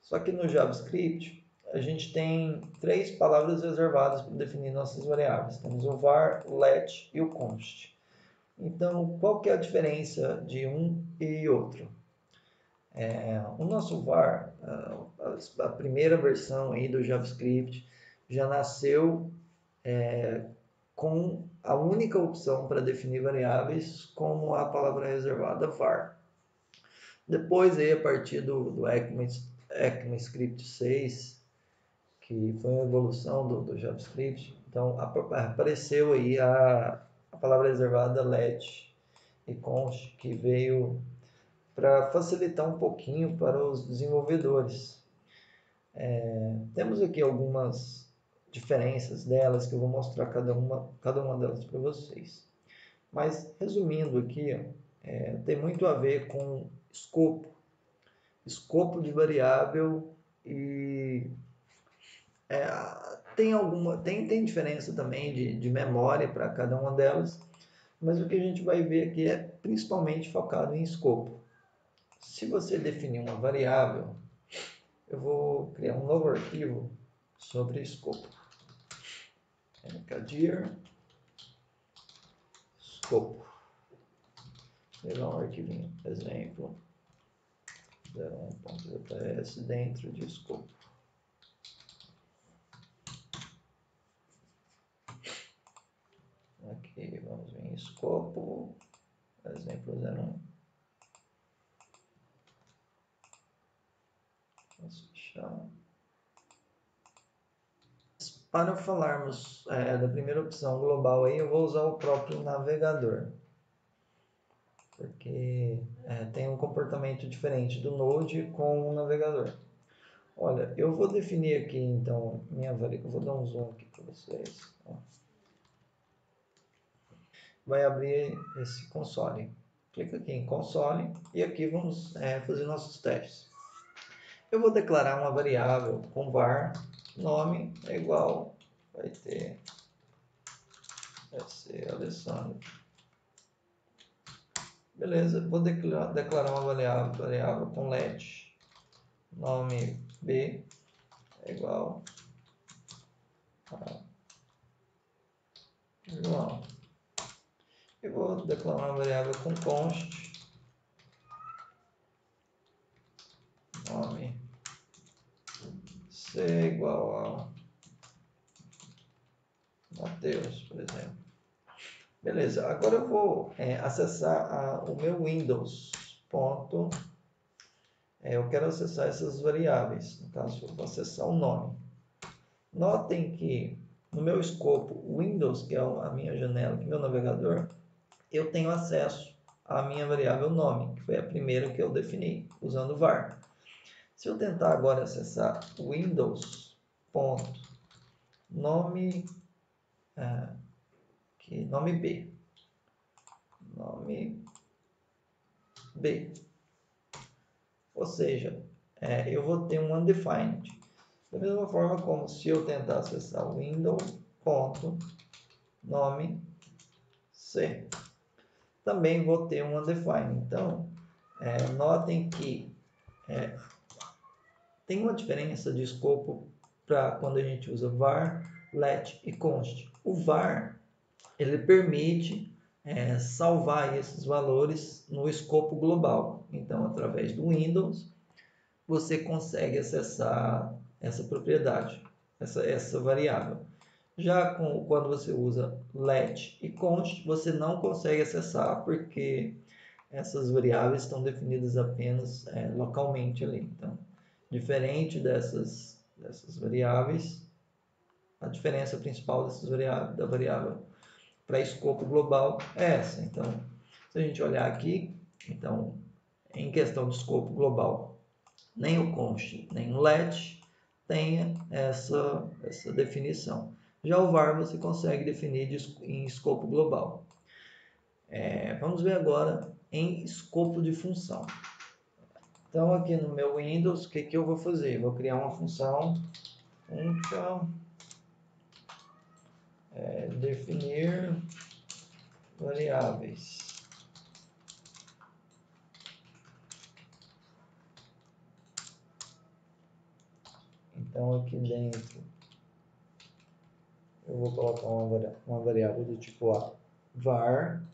Só que no JavaScript, a gente tem 3 palavras reservadas para definir nossas variáveis. Temos o var, o let e o const. Então, qual que é a diferença de um e outro? O nosso var, a primeira versão aí do JavaScript, já nasceu com a única opção para definir variáveis como a palavra reservada var. Depois, aí, a partir do ECMAScript 6, que foi uma evolução do JavaScript, então apareceu aí a palavra reservada let e const, que veio para facilitar um pouquinho para os desenvolvedores. Temos aqui algumas diferenças delas que eu vou mostrar cada uma delas para vocês. Mas resumindo aqui, tem muito a ver com escopo de variável e tem diferença também de memória para cada uma delas, mas o que a gente vai ver aqui é principalmente focado em escopo. Se você definir uma variável, eu vou criar um novo arquivo sobre escopo. Mkdir escopo. Vou pegar um arquivinho, exemplo 01.js dentro de escopo. Aqui vamos em escopo, exemplo 01. Vamos fechar. Para falarmos da primeira opção global, aí eu vou usar o próprio navegador, porque tem um comportamento diferente do Node com o navegador. Olha, eu vou definir aqui então eu vou dar um zoom aqui para vocês. Vai abrir esse console. Clica aqui em console e aqui vamos fazer nossos testes. Eu vou declarar uma variável com var nome é igual, vai ser Alessandro. Beleza, vou declarar uma variável com let nome b é igual a João. Eu vou declarar uma variável com const nome c igual a Mateus, por exemplo. Beleza, agora eu vou acessar o meu Windows. Eu quero acessar essas variáveis. No caso, eu vou acessar o nome. Notem que no meu escopo Windows, que é a minha janela, que é meu navegador, eu tenho acesso à minha variável nome, que foi a primeira que eu defini, usando var. Se eu tentar agora acessar Windows.nome nome B. Nome B. Ou seja, eu vou ter um undefined. Da mesma forma como se eu tentar acessar o Windows.nome C. Também vou ter um undefined. Então, notem que tem uma diferença de escopo para quando a gente usa var, let e const. O var ele permite salvar esses valores no escopo global. Então, através do Windows, você consegue acessar essa propriedade, essa variável. Já quando você usa let e const, você não consegue acessar porque essas variáveis estão definidas apenas localmente ali. Então, diferente dessas variáveis, a diferença principal da variável para escopo global é essa. Então, se a gente olhar aqui, então, em questão de escopo global, nem o const, nem o let tenha essa definição. Já o var você consegue definir em escopo global. Vamos ver agora em escopo de função. Então aqui no meu Windows, o que eu vou fazer? Vou criar uma função function definir variáveis. Então aqui dentro eu vou colocar uma variável do tipo var,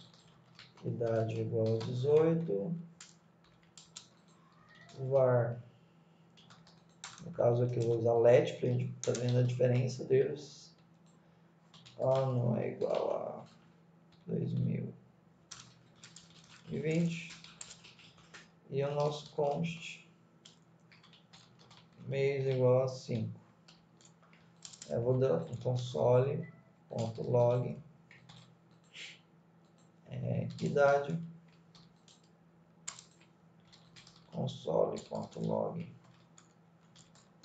idade igual a 18, var, no caso aqui eu vou usar let para a gente estar vendo a diferença deles, ano é igual a 2020 e o nosso const mês igual a 5. Eu vou dar um console.log idade console.log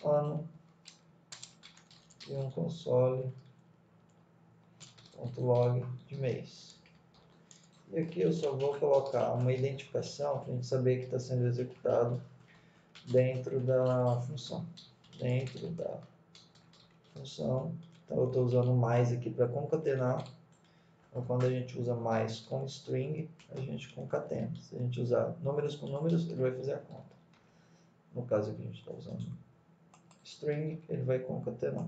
ano e um console.log de mês. E aqui eu só vou colocar uma identificação para a gente saber que está sendo executado dentro da função. Dentro da função. Então eu estou usando mais aqui para concatenar. Então quando a gente usa mais com string, a gente concatena. Se a gente usar números com números, ele vai fazer a conta. No caso aqui a gente está usando string, ele vai concatenar.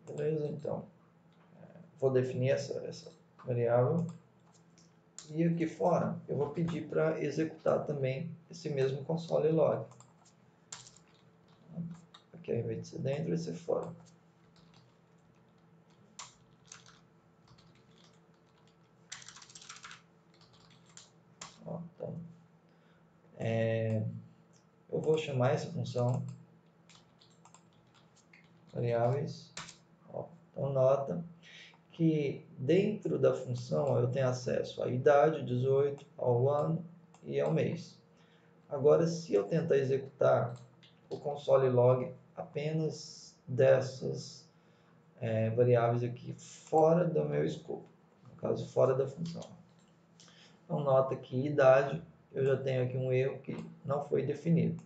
Beleza? Então, vou definir essa variável. E aqui fora, eu vou pedir para executar também esse mesmo console log. Aqui ao invés de ser dentro, vai ser fora. Então, eu vou chamar essa função variáveis. Então, nota que dentro da função eu tenho acesso à idade, 18, ao ano e ao mês. Agora, se eu tentar executar o console log apenas dessas variáveis aqui fora do meu escopo, no caso fora da função. Então nota que idade, eu já tenho aqui um erro que não foi definido.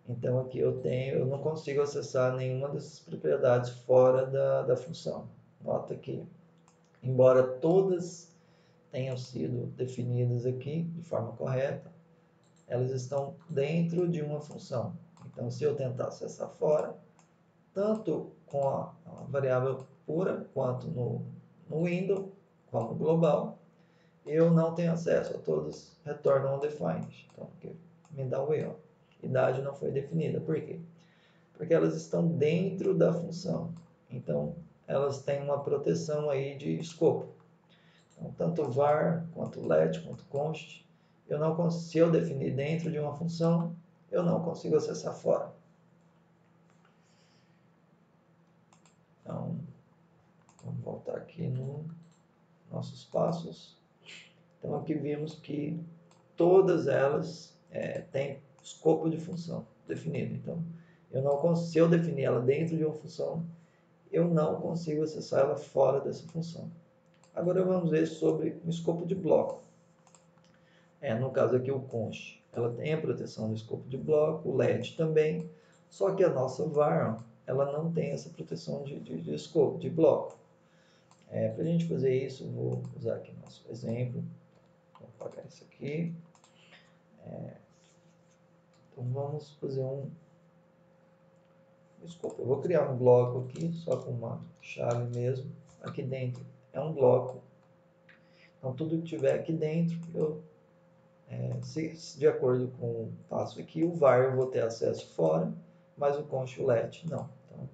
Então aqui eu não consigo acessar nenhuma dessas propriedades fora da função. Nota que, embora todas tenham sido definidas aqui de forma correta, elas estão dentro de uma função. Então se eu tentar acessar fora, tanto com a variável pura quanto no window, como global, eu não tenho acesso a todos, retornam undefined. Então, me dá um erro. Idade não foi definida. Por quê? Porque elas estão dentro da função. Então, elas têm uma proteção aí de escopo. Então, tanto var, quanto let, quanto const, se eu definir dentro de uma função, eu não consigo acessar fora. Então, vamos voltar aqui nos nossos passos. Então, aqui vimos que todas elas têm escopo de função definido. Então, se eu definir ela dentro de uma função, eu não consigo acessar ela fora dessa função. Agora vamos ver sobre o escopo de bloco. No caso aqui o const, ela tem a proteção do escopo de bloco, o let também, só que a nossa var, ela não tem essa proteção de escopo, de bloco. Para a gente fazer isso, vou usar aqui nosso exemplo. Vou apagar isso aqui. Então vamos fazer um escopo. Eu vou criar um bloco aqui, só com uma chave mesmo. Aqui dentro é um bloco. Então tudo que tiver aqui dentro, se de acordo com o passo aqui, o var eu vou ter acesso fora, mas o const let não. Então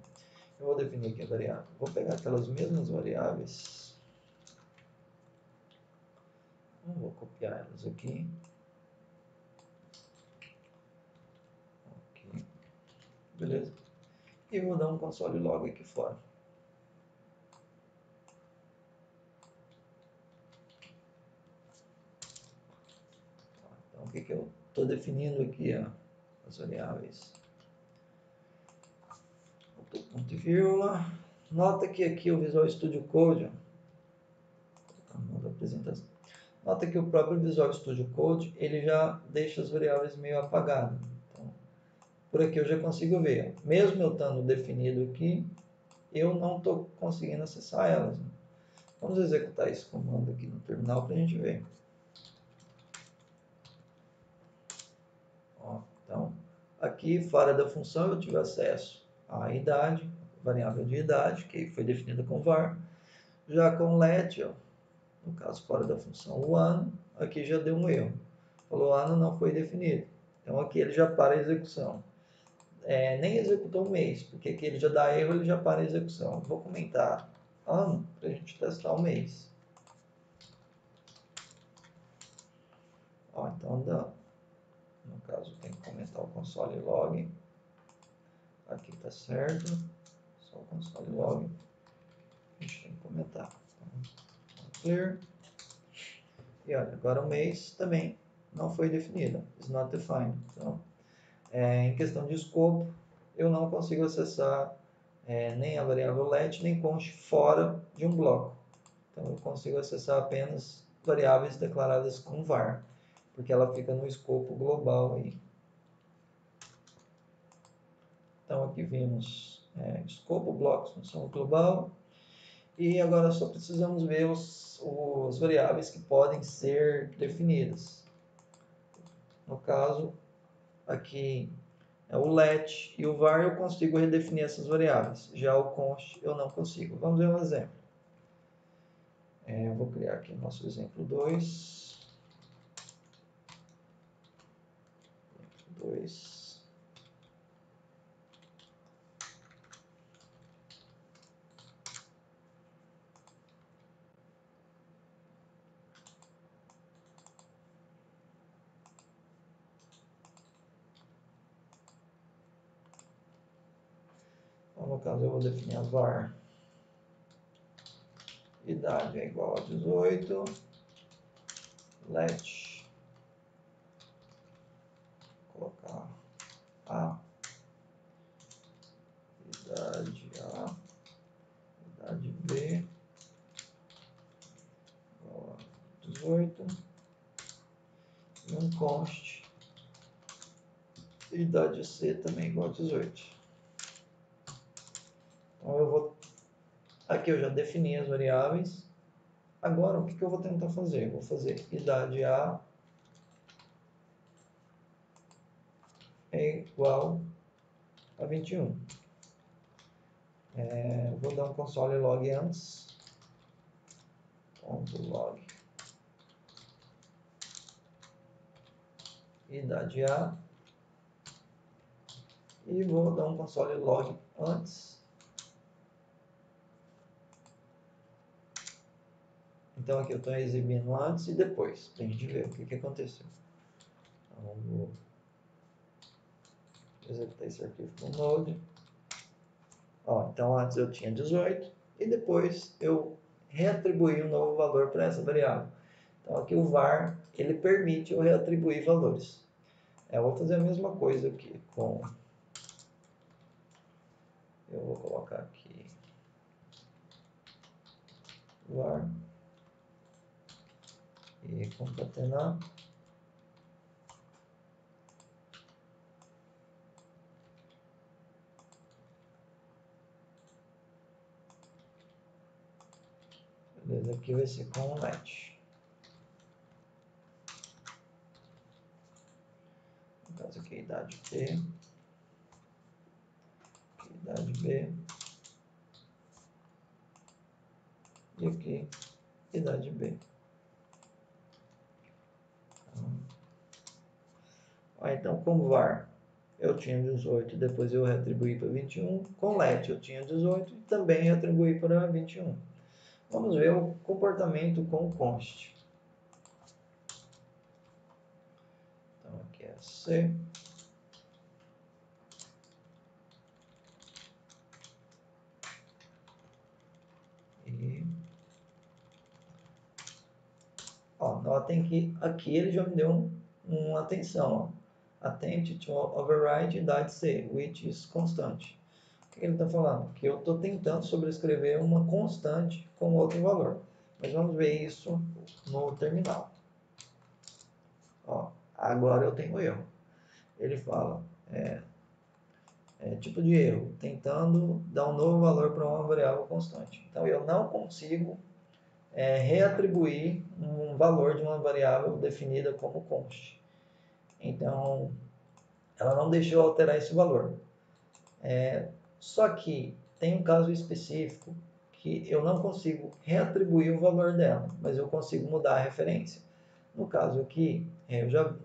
eu vou definir aqui a variável. Vou pegar aquelas mesmas variáveis. Vou copiar elas aqui. Ok. Beleza? E vou dar um console log aqui fora. Então o que eu estou definindo aqui, as variáveis? ponto e vírgula. Nota que aqui o Visual Studio Code, nota que o próprio Visual Studio Code ele já deixa as variáveis meio apagadas. Então, por aqui eu já consigo ver, mesmo eu estando definido aqui, eu não estou conseguindo acessar elas. Vamos executar esse comando aqui no terminal para a gente ver. Ó, então, aqui fora da função eu tive acesso à idade, variável de idade, que foi definida com var. Já com let, ó, no caso fora da função o ano, aqui já deu um erro. Falou o ano não foi definido. Então aqui ele já para a execução. Nem executou o mês, porque aqui ele já dá erro, ele já para a execução. Vou comentar ano para a gente testar o mês. Ó, então no caso tem que comentar o console log. Aqui está certo. Só o console log. A gente tem que comentar. Então, clear. E olha, agora o mês também não foi definido. Is not defined. Então, em questão de escopo, eu não consigo acessar nem a variável let, nem const fora de um bloco. Então, eu consigo acessar apenas variáveis declaradas com var, porque ela fica no escopo global aí. Então, aqui vimos escopo, blocos, função global. E agora só precisamos ver as variáveis que podem ser definidas. No caso, aqui o let e o var eu consigo redefinir essas variáveis. Já o const eu não consigo. Vamos ver um exemplo. Eu vou criar aqui o nosso exemplo 2. Então, no caso, eu vou definir a var idade é igual a 18, let, colocar a idade B igual a 18, e um const idade C também igual a 18. Então aqui eu já defini as variáveis. Agora o que eu vou tentar fazer? Eu vou fazer idade A é igual a 21. Vou dar um console log antes. .log idade A. E vou dar um console log antes. Então aqui eu estou exibindo antes e depois, para a gente ver o que aconteceu. Então, vou executar esse arquivo com node. Então antes eu tinha 18 e depois eu reatribuí um novo valor para essa variável. Então aqui o var, ele permite eu reatribuir valores. Eu vou fazer a mesma coisa aqui com... Eu vou colocar aqui var e concatenar. Beleza, aqui vai ser com let. No caso aqui, idade B. Idade B. E aqui, idade B. Então, como var, eu tinha 18, depois eu reatribuí para 21. Com let, eu tinha 18 e também reatribuí para 21. Vamos ver o comportamento com const. Então, aqui é C. E... notem que aqui ele já me deu uma atenção. Attempt to override idade C, which is constant. O que ele está falando? Que eu estou tentando sobrescrever uma constante com outro valor. Mas vamos ver isso no terminal. Ó, agora eu tenho erro. Ele fala, tipo de erro, tentando dar um novo valor para uma variável constante. Então eu não consigo reatribuir um valor de uma variável definida como const. Então ela não deixou alterar esse valor. Só que tem um caso específico que eu não consigo reatribuir o valor dela, mas eu consigo mudar a referência. No caso aqui,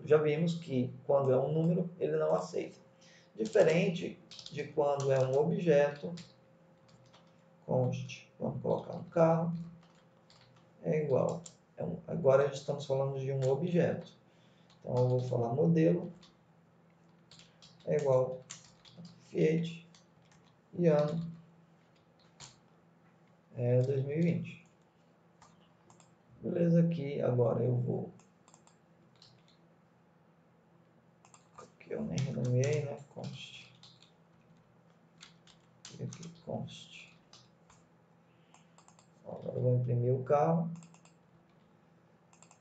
já vimos que quando é um número, ele não aceita. Diferente de quando é um objeto, const, vamos colocar um carro, é igual. Agora estamos falando de um objeto. Então eu vou falar modelo é igual Fiat e ano 2020. Beleza, aqui agora eu vou. Aqui eu nem renomeei, né? Const. E aqui const. Agora eu vou imprimir o carro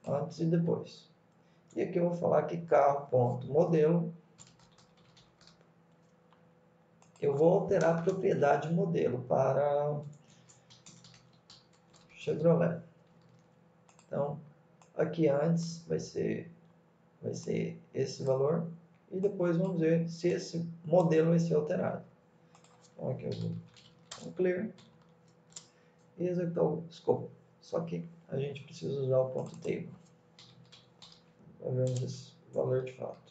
antes e depois. E aqui eu vou falar que carro.modelo. Eu vou alterar a propriedade modelo para Chevrolet. Então, aqui antes vai ser esse valor e depois vamos ver se esse modelo vai ser alterado. Então aqui eu vou clear e executar o scope. Só que a gente precisa usar o ponto table para vermos esse valor de fato.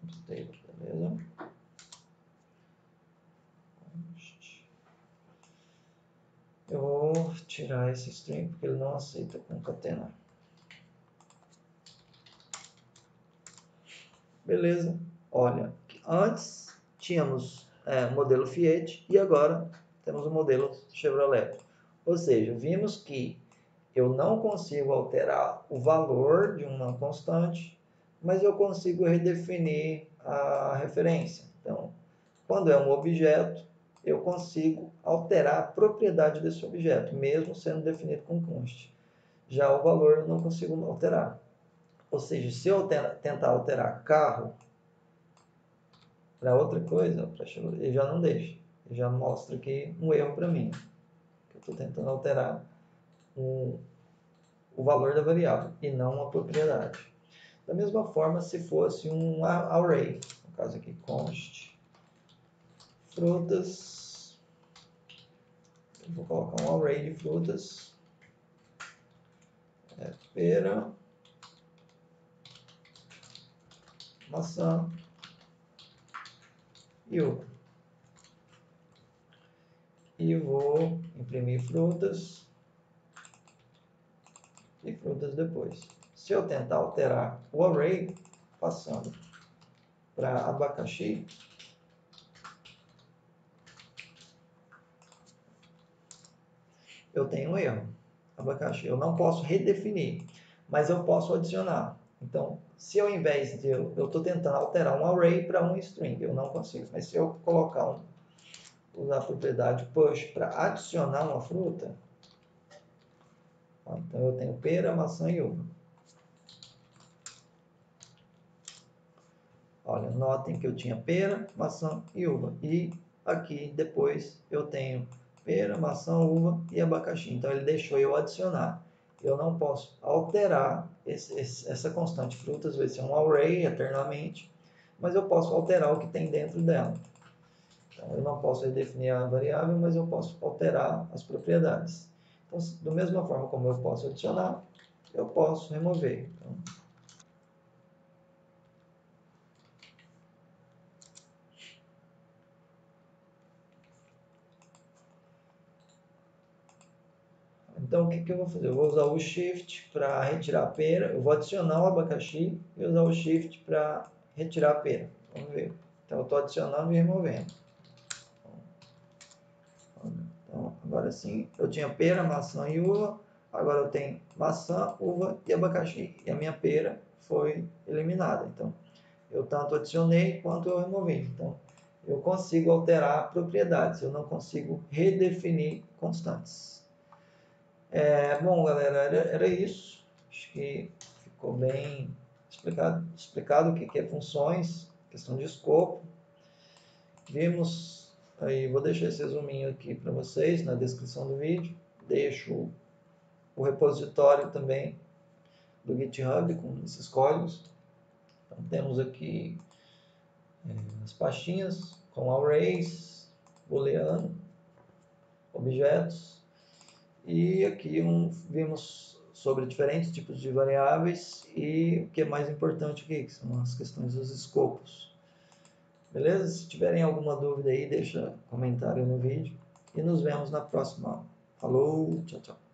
Ponto table, beleza? Eu vou tirar esse string porque ele não aceita concatenar. Beleza? Olha, antes tínhamos modelo Fiat e agora temos o modelo Chevrolet. Ou seja, vimos que eu não consigo alterar o valor de uma constante, mas eu consigo redefinir a referência. Então, quando é um objeto, eu consigo alterar a propriedade desse objeto, mesmo sendo definido com const. Já o valor eu não consigo alterar. Ou seja, se eu tentar alterar carro para outra coisa, ele já não deixa. Ele já mostra aqui um erro para mim. Eu estou tentando alterar o valor da variável e não uma propriedade. Da mesma forma, se fosse um array, no caso aqui, const frutas, eu vou colocar um array de frutas, pera, maçã e uva. E vou imprimir frutas e frutas depois. Se eu tentar alterar o array, passando para abacaxi, eu tenho um erro. Abacaxi, eu não posso redefinir, mas eu posso adicionar. Então, se ao invés de eu estou tentando alterar um array para um string, eu não consigo. Mas se eu colocar usar a propriedade push para adicionar uma fruta, então eu tenho pera, maçã e uva. Olha, notem que eu tinha pera, maçã e uva. E aqui depois eu tenho pera, maçã, uva e abacaxi. Então ele deixou eu adicionar. Eu não posso alterar essa constante frutas, vai ser um array eternamente, mas eu posso alterar o que tem dentro dela. Então, eu não posso redefinir a variável, mas eu posso alterar as propriedades. Então, da mesma forma como eu posso adicionar, eu posso remover. Então, o que eu vou fazer? Eu vou usar o Shift para retirar a pera, eu vou adicionar o abacaxi e usar o Shift para retirar a pera. Vamos ver. Então, eu estou adicionando e removendo. Então, agora sim, eu tinha pera, maçã e uva. Agora eu tenho maçã, uva e abacaxi. E a minha pera foi eliminada. Então, eu tanto adicionei quanto eu removi. Então, eu consigo alterar propriedades, eu não consigo redefinir constantes. Bom, galera, era isso. Acho que ficou bem explicado o que é funções, questão de escopo. Vimos aí, vou deixar esse resuminho aqui para vocês na descrição do vídeo. Deixo o repositório também do GitHub com esses códigos. Então, temos aqui as pastinhas com arrays, booleano, objetos. E aqui vimos sobre diferentes tipos de variáveis e o que é mais importante aqui, que são as questões dos escopos. Beleza? Se tiverem alguma dúvida aí, deixa comentário no vídeo. E nos vemos na próxima aula. Falou, tchau, tchau.